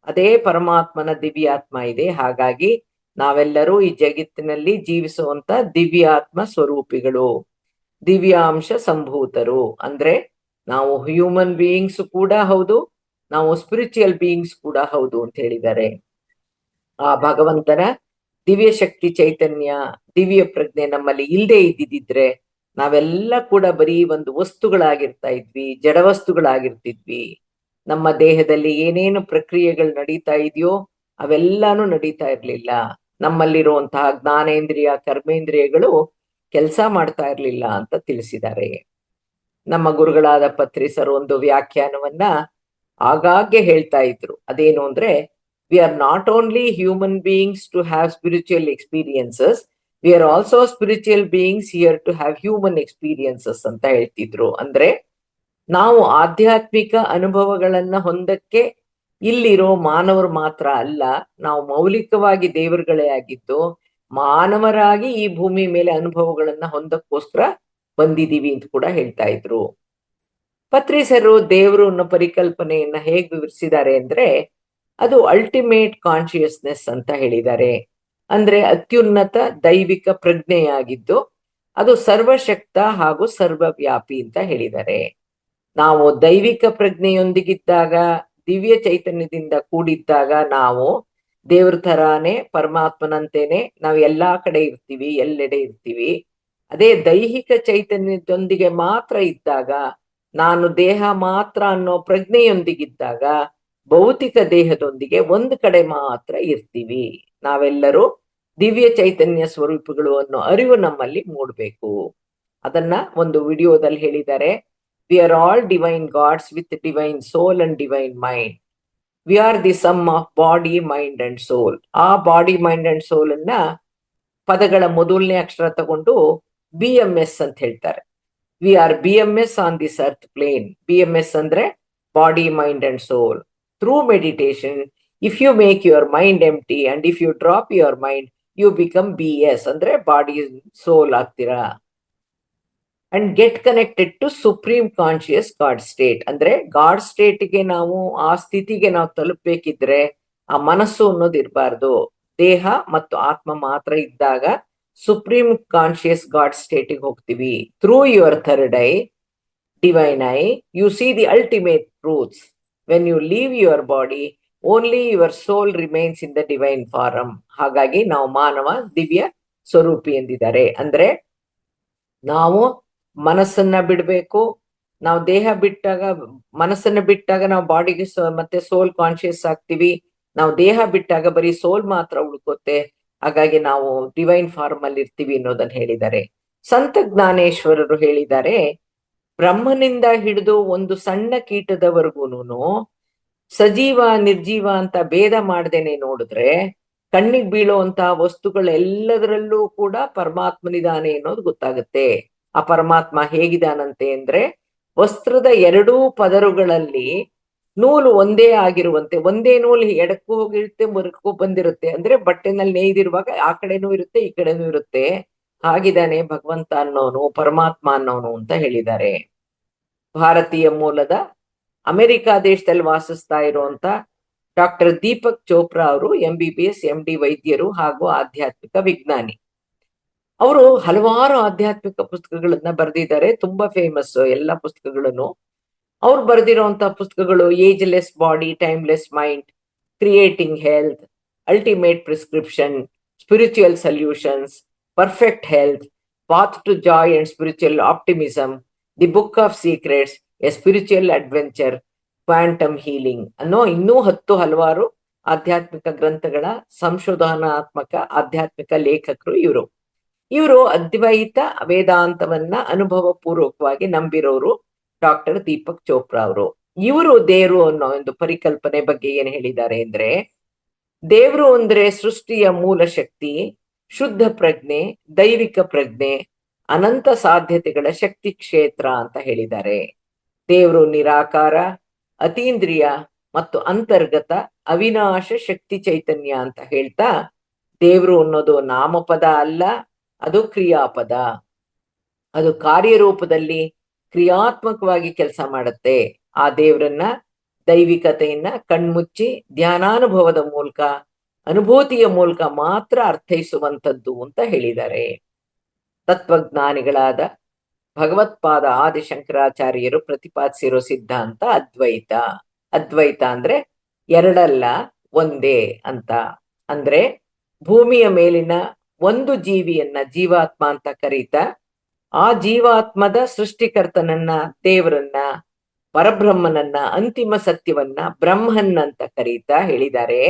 ಅದೇ ಪರಮಾತ್ಮನ ದಿವ್ಯಾತ್ಮ ಇದೆ. ಹಾಗಾಗಿ ನಾವೆಲ್ಲರೂ ಈ ಜಗತ್ತಿನಲ್ಲಿ ಜೀವಿಸುವಂತ ದಿವ್ಯಾತ್ಮ ಸ್ವರೂಪಿಗಳು, ದಿವ್ಯಾಂಶ ಸಂಭೂತರು. ಅಂದ್ರೆ ನಾವು ಹ್ಯೂಮನ್ ಬೀಯಿಂಗ್ಸ್ ಕೂಡ ಹೌದು, ನಾವು ಸ್ಪಿರಿಚುವಲ್ ಬೀಯಿಂಗ್ಸ್ ಕೂಡ ಹೌದು ಅಂತ ಹೇಳಿದ್ದಾರೆ. ಆ ಭಗವಂತನ ದಿವ್ಯ ಶಕ್ತಿ ಚೈತನ್ಯ, ದಿವ್ಯ ಪ್ರಜ್ಞೆ ನಮ್ಮಲ್ಲಿ ಇಲ್ಲದೆ ಇದ್ದಿದ್ರೆ ನಾವೆಲ್ಲ ಕೂಡ ಬರೀ ಒಂದು ವಸ್ತುಗಳಾಗಿರ್ತಾ ಇದ್ವಿ, ಜಡವಸ್ತುಗಳಾಗಿರ್ತಿದ್ವಿ. ನಮ್ಮ ದೇಹದಲ್ಲಿ ಏನೇನು ಪ್ರಕ್ರಿಯೆಗಳು ನಡೀತಾ ಇದೆಯೋ ಅವೆಲ್ಲಾನು ನಡೀತಾ ಇರ್ಲಿಲ್ಲ. ನಮ್ಮಲ್ಲಿರುವಂತಹ ಜ್ಞಾನೇಂದ್ರಿಯ, ಕರ್ಮೇಂದ್ರಿಯಗಳು ಕೆಲಸ ಮಾಡ್ತಾ ಇರ್ಲಿಲ್ಲ ಅಂತ ತಿಳಿಸಿದ್ದಾರೆ. ನಮ್ಮ ಗುರುಗಳಾದ ಪತ್ರಿಸರು ಒಂದು ವ್ಯಾಖ್ಯಾನವನ್ನ ಆಗಾಗ್ಗೆ ಹೇಳ್ತಾ ಇದ್ರು. ಅದೇನು ಅಂದ್ರೆ, we are not only human beings to have spiritual experiences, we are also spiritual beings here to have human experiences ಅಂತ ಹೇಳ್ತಿದ್ರು. ಅಂದ್ರೆ ನಾವು ಆಧ್ಯಾತ್ಮಿಕ ಅನುಭವಗಳನ್ನ ಹೊಂದಕ್ಕೆ ಇಲ್ಲಿರೋ ಮಾನವರು ಮಾತ್ರ ಅಲ್ಲ, ನಾವು ಮೌಲಿಕವಾಗಿ ದೇವರುಗಳೇ ಆಗಿದ್ದು ಮಾನವರಾಗಿ ಈ ಭೂಮಿ ಮೇಲೆ ಅನುಭವಗಳನ್ನ ಹೊಂದಕ್ಕೋಸ್ಕರ ಬಂದಿದೀವಿ ಅಂತ ಕೂಡ ಹೇಳ್ತಾ ಇದ್ರು. ಪತ್ರಿಸರು ದೇವರು ಅನ್ನೋ ಪರಿಕಲ್ಪನೆಯನ್ನ ಹೇಗೆ ವಿವರಿಸಿದ್ದಾರೆ ಅಂದ್ರೆ, ಅದು ಅಲ್ಟಿಮೇಟ್ ಕಾನ್ಶಿಯಸ್ನೆಸ್ ಅಂತ ಹೇಳಿದ್ದಾರೆ. ಅಂದ್ರೆ ಅತ್ಯುನ್ನತ ದೈವಿಕ ಪ್ರಜ್ಞೆಯಾಗಿದ್ದು ಅದು ಸರ್ವಶಕ್ತ ಹಾಗೂ ಸರ್ವವ್ಯಾಪಿ ಅಂತ ಹೇಳಿದ್ದಾರೆ. ನಾವು ದೈವಿಕ ಪ್ರಜ್ಞೆಯೊಂದಿಗಿದ್ದಾಗ, ದಿವ್ಯ ಚೈತನ್ಯದಿಂದ ಕೂಡಿದ್ದಾಗ ನಾವು ದೇವ್ರ ತರಾನೇ, ಪರಮಾತ್ಮನಂತೇನೆ ನಾವು ಎಲ್ಲಾ ಕಡೆ ಇರ್ತೀವಿ, ಎಲ್ಲೆಡೆ ಇರ್ತೀವಿ. ಅದೇ ದೈಹಿಕ ಚೈತನ್ಯದೊಂದಿಗೆ ಮಾತ್ರ ಇದ್ದಾಗ, ನಾನು ದೇಹ ಮಾತ್ರ ಅನ್ನೋ ಪ್ರಜ್ಞೆಯೊಂದಿಗಿದ್ದಾಗ ಭೌತಿಕ ದೇಹದೊಂದಿಗೆ ಒಂದು ಕಡೆ ಮಾತ್ರ ಇರ್ತೀವಿ. ನಾವೆಲ್ಲರೂ ದಿವ್ಯ ಚೈತನ್ಯ ಸ್ವರೂಪಗಳು ಅನ್ನೋ ಅರಿವು ನಮ್ಮಲ್ಲಿ ಮೂಡಬೇಕು. ಅದನ್ನ ಒಂದು ವಿಡಿಯೋದಲ್ಲಿ ಹೇಳಿದ್ದಾರೆ. We are all divine gods with divine soul and divine mind. We are the sum of body, mind and soul. ಆ ಬಾಡಿ, ಮೈಂಡ್ ಅಂಡ್ ಸೋಲ್ ಅನ್ನ ಪದಗಳ ಮೊದಲನೇ ಅಕ್ಷರ ತಗೊಂಡು BMS ಅಂತ ಹೇಳ್ತಾರೆ. We are BMS on this earth plane. BMS ಅಂದ್ರೆ body, mind and soul. Through meditation, if you make your mind empty and if you drop your mind, you become BS ಅಂದ್ರೆ ಬಾಡಿ, ಸೋಲ್ ಆಗ್ತೀರಾ. And get connected to supreme conscious God state. ಅಂದ್ರೆ ಗಾಡ್ ಸ್ಟೇಟ್ಗೆ ನಾವು, ಆ ಸ್ಥಿತಿಗೆ ನಾವು ತಲುಪಬೇಕಿದ್ರೆ ಆ ಮನಸ್ಸು ಅನ್ನೋದು ಇರಬಾರ್ದು. ದೇಹ ಮತ್ತು ಆತ್ಮ ಮಾತ್ರ ಇದ್ದಾಗ ಸುಪ್ರೀಂ ಕಾನ್ಶಿಯಸ್ ಗಾಡ್ ಸ್ಟೇಟಿಗೆ ಹೋಗ್ತೀವಿ. Through your third eye, divine eye, you see the ultimate truths. When you leave your body, only your soul remains in the divine form. ಹಾಗಾಗಿ ನಾವು ಮಾನವ ದಿವ್ಯ ಸ್ವರೂಪಿ ಎಂದಿದ್ದಾರೆ. ಅಂದ್ರೆ ನಾವು ಮನಸ್ಸನ್ನ ಬಿಡ್ಬೇಕು. ನಾವು ದೇಹ ಬಿಟ್ಟಾಗ, ಮನಸ್ಸನ್ನ ಬಿಟ್ಟಾಗ ನಾವು ಬಾಡಿಗೆ ಮತ್ತೆ ಸೋಲ್ ಕಾನ್ಶಿಯಸ್ ಆಗ್ತೀವಿ. ನಾವು ದೇಹ ಬಿಟ್ಟಾಗ ಬರೀ ಸೋಲ್ ಮಾತ್ರ ಉಳ್ಕೋತೆ. ಹಾಗಾಗಿ ನಾವು ಡಿವೈನ್ ಫಾರ್ಮ್ ಅಲ್ಲಿ ಇರ್ತೀವಿ ಅನ್ನೋದನ್ನ ಹೇಳಿದ್ದಾರೆ. ಸಂತ ಜ್ಞಾನೇಶ್ವರರು ಹೇಳಿದ್ದಾರೆ, ಬ್ರಹ್ಮನಿಂದ ಹಿಡಿದು ಒಂದು ಸಣ್ಣ ಕೀಟದವರೆಗೂನು ಸಜೀವ ನಿರ್ಜೀವ ಅಂತ ಭೇದ ಮಾಡ್ದೇನೆ ನೋಡಿದ್ರೆ ಕಣ್ಣಿಗೆ ಬೀಳುವಂತಹ ವಸ್ತುಗಳೆಲ್ಲದರಲ್ಲೂ ಕೂಡ ಪರಮಾತ್ಮನಿದಾನೆ ಅನ್ನೋದು ಗೊತ್ತಾಗುತ್ತೆ. ಆ ಪರಮಾತ್ಮ ಹೇಗಿದಾನಂತೆ ಅಂದ್ರೆ, ವಸ್ತ್ರದ ಎರಡೂ ಪದರುಗಳಲ್ಲಿ ನೂಲು ಒಂದೇ ಆಗಿರುವಂತೆ, ಒಂದೇ ನೂಲು ಎಡಕ್ಕೂ ಹೋಗಿರುತ್ತೆ, ಮುರಕ್ಕೂ ಬಂದಿರುತ್ತೆ. ಅಂದ್ರೆ ಬಟ್ಟೆನಲ್ಲಿ ನೇಯ್ದಿರುವಾಗ ಆ ಕಡೆನೂ ಇರುತ್ತೆ, ಈ ಕಡೆನೂ ಇರುತ್ತೆ. ಹಾಗಿದಾನೆ ಭಗವಂತ ಅನ್ನೋನು, ಪರಮಾತ್ಮ ಅನ್ನೋನು ಅಂತ ಹೇಳಿದ್ದಾರೆ. ಭಾರತೀಯ ಮೂಲದ ಅಮೆರಿಕ ದೇಶದಲ್ಲಿ ವಾಸಿಸ್ತಾ ಇರುವಂತ ಡಾಕ್ಟರ್ ದೀಪಕ್ ಚೋಪ್ರಾ ಅವರು MBBS MD ವೈದ್ಯರು ಹಾಗೂ ಆಧ್ಯಾತ್ಮಿಕ ವಿಜ್ಞಾನಿ. ಅವರು ಹಲವಾರು ಆಧ್ಯಾತ್ಮಿಕ ಪುಸ್ತಕಗಳನ್ನ ಬರೆದಿದ್ದಾರೆ, ತುಂಬಾ ಫೇಮಸ್ ಎಲ್ಲ ಪುಸ್ತಕಗಳನ್ನು. ಅವ್ರು ಬರೆದಿರುವಂತಹ ಪುಸ್ತಕಗಳು ageless body, timeless mind, creating health, ultimate prescription, spiritual solutions, perfect health, path to joy and spiritual optimism, the book of secrets, a spiritual adventure, quantum healing ಅನ್ನೋ ಇನ್ನೂ ಹಲವಾರು ಆಧ್ಯಾತ್ಮಿಕ ಗ್ರಂಥಗಳ ಸಂಶೋಧನಾತ್ಮಕ ಆಧ್ಯಾತ್ಮಿಕ ಲೇಖಕರು ಇವರು. ಇವರು ಅದ್ವೈತ ವೇದಾಂತವನ್ನ ಅನುಭವ ಪೂರ್ವಕವಾಗಿ ನಂಬಿರೋರು ಡಾಕ್ಟರ್ ದೀಪಕ್ ಚೋಪ್ರಾ ಅವರು. ಇವರು ದೇವರು ಅನ್ನೋ ಒಂದು ಪರಿಕಲ್ಪನೆ ಬಗ್ಗೆ ಏನ್ ಹೇಳಿದ್ದಾರೆ ಅಂದ್ರೆ, ದೇವರು ಅಂದ್ರೆ ಸೃಷ್ಟಿಯ ಮೂಲ ಶಕ್ತಿ, ಶುದ್ಧ ಪ್ರಜ್ಞೆ, ದೈವಿಕ ಪ್ರಜ್ಞೆ, ಅನಂತ ಸಾಧ್ಯತೆಗಳ ಶಕ್ತಿ ಕ್ಷೇತ್ರ ಅಂತ ಹೇಳಿದ್ದಾರೆ. ದೇವರು ನಿರಾಕಾರ, ಅತೀಂದ್ರಿಯ ಮತ್ತು ಅಂತರ್ಗತ ಅವಿನಾಶ ಶಕ್ತಿ ಚೈತನ್ಯ ಅಂತ ಹೇಳ್ತಾ, ದೇವರು ಅನ್ನೋದು ನಾಮಪದ ಅಲ್ಲ, ಅದು ಕ್ರಿಯಾಪದ. ಅದು ಕಾರ್ಯರೂಪದಲ್ಲಿ ಕ್ರಿಯಾತ್ಮಕವಾಗಿ ಕೆಲಸ ಮಾಡುತ್ತೆ. ಆ ದೇವರನ್ನ ದೈವಿಕತೆಯನ್ನ ಕಣ್ಮುಚ್ಚಿ ಧ್ಯಾನಾನುಭವದ ಮೂಲಕ, ಅನುಭೂತಿಯ ಮೂಲಕ ಮಾತ್ರ ಅರ್ಥೈಸುವಂಥದ್ದು ಅಂತ ಹೇಳಿದ್ದಾರೆ. ತತ್ವಜ್ಞಾನಿಗಳಾದ ಭಗವತ್ಪಾದ ಆದಿಶಂಕರಾಚಾರ್ಯರು ಪ್ರತಿಪಾದಿಸಿರೋ ಸಿದ್ಧಾಂತ ಅದ್ವೈತ. ಅದ್ವೈತ ಅಂದ್ರೆ ಎರಡಲ್ಲ ಒಂದೇ ಅಂತ. ಅಂದ್ರೆ ಭೂಮಿಯ ಮೇಲಿನ ಒಂದು ಜೀವಿಯನ್ನ ಜೀವಾತ್ಮ ಅಂತ ಕರೀತಾ, ಆ ಜೀವಾತ್ಮದ ಸೃಷ್ಟಿಕರ್ತನನ್ನ, ದೇವರನ್ನ, ಪರಬ್ರಹ್ಮನನ್ನ, ಅಂತಿಮ ಸತ್ಯವನ್ನ ಬ್ರಹ್ಮನ್ ಅಂತ ಕರೀತಾ ಹೇಳಿದ್ದಾರೆ.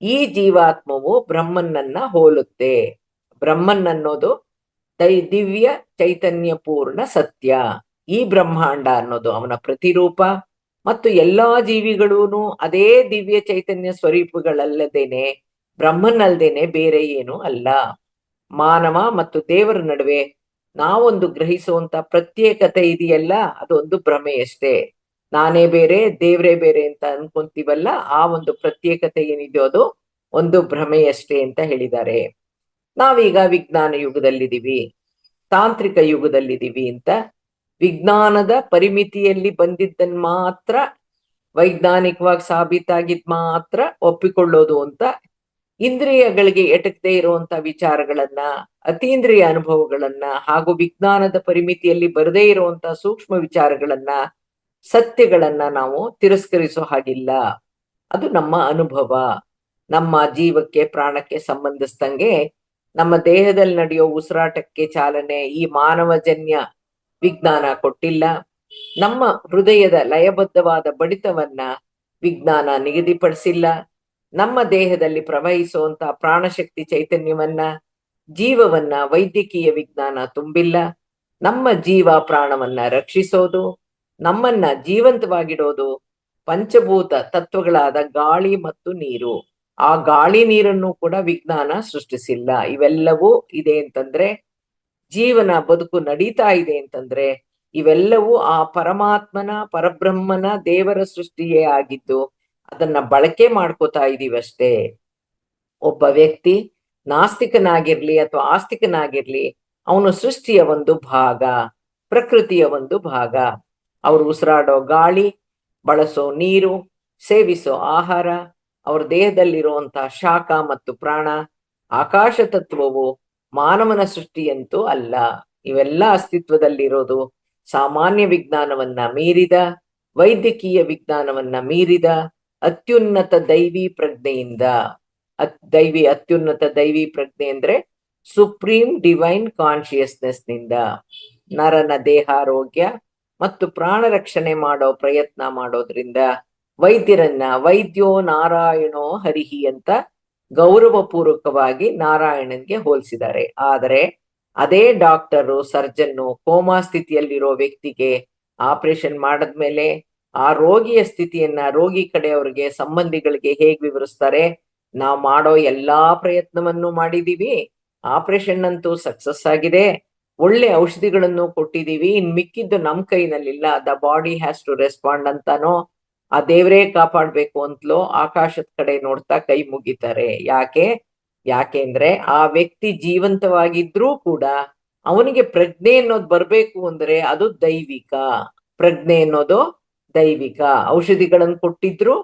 ಈ ಜೀವಾತ್ಮವು ಬ್ರಹ್ಮನ್ನನ್ನ ಹೋಲುತ್ತೆ. ಬ್ರಹ್ಮನ್ ಅನ್ನೋದು ದಿವ್ಯ ಚೈತನ್ಯ ಪೂರ್ಣ ಸತ್ಯ. ಈ ಬ್ರಹ್ಮಾಂಡ ಅನ್ನೋದು ಅವನ ಪ್ರತಿರೂಪ ಮತ್ತು ಎಲ್ಲಾ ಜೀವಿಗಳೂನು ಅದೇ ದಿವ್ಯ ಚೈತನ್ಯ ಸ್ವರೂಪಗಳಲ್ಲದೇನೆ, ಬ್ರಹ್ಮನಲ್ದೇನೆ ಬೇರೆ ಏನು ಅಲ್ಲ. ಮಾನವ ಮತ್ತು ದೇವರ ನಡುವೆ ನಾವೊಂದು ಗ್ರಹಿಸುವಂತ ಪ್ರತ್ಯೇಕತೆ ಇದೆಯಲ್ಲ, ಅದೊಂದು ಭ್ರಮೆಯಷ್ಟೇ. ನಾನೇ ಬೇರೆ ದೇವರೇ ಬೇರೆ ಅಂತ ಅನ್ಕೊಂತೀವಲ್ಲ, ಆ ಒಂದು ಪ್ರತ್ಯೇಕತೆ ಏನಿದೆಯೋ ಅದು ಒಂದು ಭ್ರಮೆಯಷ್ಟೇ ಅಂತ ಹೇಳಿದ್ದಾರೆ. ನಾವೀಗ ವಿಜ್ಞಾನ ಯುಗದಲ್ಲಿದ್ದೀವಿ, ತಾಂತ್ರಿಕ ಯುಗದಲ್ಲಿದ್ದೀವಿ ಅಂತ ವಿಜ್ಞಾನದ ಪರಿಮಿತಿಯಲ್ಲಿ ಬಂದಿದ್ದನ್ ಮಾತ್ರ, ವೈಜ್ಞಾನಿಕವಾಗಿ ಸಾಬೀತಾಗಿದ್ ಮಾತ್ರ ಒಪ್ಪಿಕೊಳ್ಳೋದು ಅಂತ, ಇಂದ್ರಿಯಗಳಿಗೆ ಎಟಕದೇ ಇರುವಂತ ವಿಚಾರಗಳನ್ನ, ಅತೀಂದ್ರಿಯ ಅನುಭವಗಳನ್ನ ಹಾಗೂ ವಿಜ್ಞಾನದ ಪರಿಮಿತಿಯಲ್ಲಿ ಬರದೇ ಇರುವಂತ ಸೂಕ್ಷ್ಮ ವಿಚಾರಗಳನ್ನ, ಸತ್ಯಗಳನ್ನ ನಾವು ತಿರಸ್ಕರಿಸೋ ಹಾಗಿಲ್ಲ. ಅದು ನಮ್ಮ ಅನುಭವ. ನಮ್ಮ ಜೀವಕ್ಕೆ ಪ್ರಾಣಕ್ಕೆ ಸಂಬಂಧಿಸಿದಂಗೆ ನಮ್ಮ ದೇಹದಲ್ಲಿ ನಡೆಯೋ ಉಸಿರಾಟಕ್ಕೆ ಚಾಲನೆ ಈ ಮಾನವಜನ್ಯ ವಿಜ್ಞಾನ ಕೊಟ್ಟಿಲ್ಲ. ನಮ್ಮ ಹೃದಯದ ಲಯಬದ್ಧವಾದ ಬಡಿತವನ್ನ ವಿಜ್ಞಾನ ನಿಗದಿಪಡಿಸಿಲ್ಲ. ನಮ್ಮ ದೇಹದಲ್ಲಿ ಪ್ರವಹಿಸುವಂತ ಪ್ರಾಣಶಕ್ತಿ ಚೈತನ್ಯವನ್ನ, ಜೀವವನ್ನ ವೈದ್ಯಕೀಯ ವಿಜ್ಞಾನ ತುಂಬಿಲ್ಲ. ನಮ್ಮ ಜೀವ ಪ್ರಾಣವನ್ನ ರಕ್ಷಿಸೋದು, ನಮ್ಮನ್ನ ಜೀವಂತವಾಗಿಡೋದು ಪಂಚಭೂತ ತತ್ವಗಳಾದ ಗಾಳಿ ಮತ್ತು ನೀರು. ಆ ಗಾಳಿ ನೀರನ್ನು ಕೂಡ ವಿಜ್ಞಾನ ಸೃಷ್ಟಿಸಿಲ್ಲ. ಇವೆಲ್ಲವೂ ಇದೆ ಅಂತಂದ್ರೆ, ಜೀವನ ಬದುಕು ನಡೀತಾ ಇದೆ ಅಂತಂದ್ರೆ, ಇವೆಲ್ಲವೂ ಆ ಪರಮಾತ್ಮನ, ಪರಬ್ರಹ್ಮನ, ದೇವರ ಸೃಷ್ಟಿಯೇ ಆಗಿದ್ದು ಅದನ್ನ ಬಳಕೆ ಮಾಡ್ಕೋತಾ ಇದೀವಷ್ಟೇ. ಒಬ್ಬ ವ್ಯಕ್ತಿ ನಾಸ್ತಿಕನಾಗಿರ್ಲಿ ಅಥವಾ ಆಸ್ತಿಕನಾಗಿರ್ಲಿ, ಅವನು ಸೃಷ್ಟಿಯ ಒಂದು ಭಾಗ, ಪ್ರಕೃತಿಯ ಒಂದು ಭಾಗ. ಅವ್ರು ಉಸಿರಾಡೋ ಗಾಳಿ, ಬಳಸೋ ನೀರು, ಸೇವಿಸೋ ಆಹಾರ, ಅವ್ರ ದೇಹದಲ್ಲಿರುವಂತಹ ಶಾಖ ಮತ್ತು ಪ್ರಾಣ, ಆಕಾಶ ತತ್ವವು ಮಾನವನ ಸೃಷ್ಟಿಯಂತೂ ಅಲ್ಲ. ಇವೆಲ್ಲ ಅಸ್ತಿತ್ವದಲ್ಲಿರೋದು ಸಾಮಾನ್ಯ ವಿಜ್ಞಾನವನ್ನ ಮೀರಿದ, ವೈದ್ಯಕೀಯ ವಿಜ್ಞಾನವನ್ನ ಮೀರಿದ ಅತ್ಯುನ್ನತ ದೈವಿ ಪ್ರಜ್ಞೆಯಿಂದ. ಅತ್ಯುನ್ನತ ದೈವಿ ಪ್ರಜ್ಞೆ ಅಂದ್ರೆ ಸುಪ್ರೀಂ ಡಿವೈನ್ ಕಾನ್ಶಿಯಸ್ನೆಸ್ ನಿಂದ ನರನ ದೇಹಾರೋಗ್ಯ ಮತ್ತು ಪ್ರಾಣ ರಕ್ಷಣೆ ಮಾಡೋ ಪ್ರಯತ್ನ ಮಾಡೋದ್ರಿಂದ ವೈದ್ಯರನ್ನ ವೈದ್ಯೋ ನಾರಾಯಣೋ ಹರಿಹಿ ಅಂತ ಗೌರವಪೂರ್ವಕವಾಗಿ ನಾರಾಯಣನ್ಗೆ ಹೋಲಿಸಿದ್ದಾರೆ. ಆದರೆ ಅದೇ ಡಾಕ್ಟರು, ಸರ್ಜನ್ನು ಕೋಮಾ ಸ್ಥಿತಿಯಲ್ಲಿರೋ ವ್ಯಕ್ತಿಗೆ ಆಪರೇಷನ್ ಮಾಡದ್ಮೇಲೆ ಆ ರೋಗಿಯ ಸ್ಥಿತಿಯನ್ನ ರೋಗಿ ಕಡೆಯವ್ರಿಗೆ, ಸಂಬಂಧಿಗಳಿಗೆ ಹೇಗ್ ವಿವರಿಸ್ತಾರೆ? ನಾವು ಮಾಡೋ ಎಲ್ಲಾ ಪ್ರಯತ್ನವನ್ನು ಮಾಡಿದೀವಿ, ಆಪರೇಷನ್ ಅಂತೂ ಸಕ್ಸಸ್ ಆಗಿದೆ, ಒಳ್ಳೆ ಔಷಧಿಗಳನ್ನು ಕೊಟ್ಟಿದೀವಿ, ಇನ್ ಮಿಕ್ಕಿದ್ದು ನಮ್ ಕೈನಲ್ಲಿಲ್ಲ, the body has to respond ಅಂತಾನೋ, ಆ ದೇವರೇ ಕಾಪಾಡ್ಬೇಕು ಅಂತಲೋ ಆಕಾಶದ ಕಡೆ ನೋಡ್ತಾ ಕೈ ಮುಗಿತಾರೆ. ಯಾಕೆಂದ್ರೆ ಆ ವ್ಯಕ್ತಿ ಜೀವಂತವಾಗಿದ್ರೂ ಕೂಡ ಅವನಿಗೆ ಪ್ರಜ್ಞೆ ಅನ್ನೋದು ಬರ್ಬೇಕು ಅಂದ್ರೆ ಅದು ದೈವಿಕ. ಪ್ರಜ್ಞೆ ಅನ್ನೋದು ದೈವಿಕ. ಔಷಧಿಗಳನ್ನು ಕೊಟ್ಟಿದ್ರು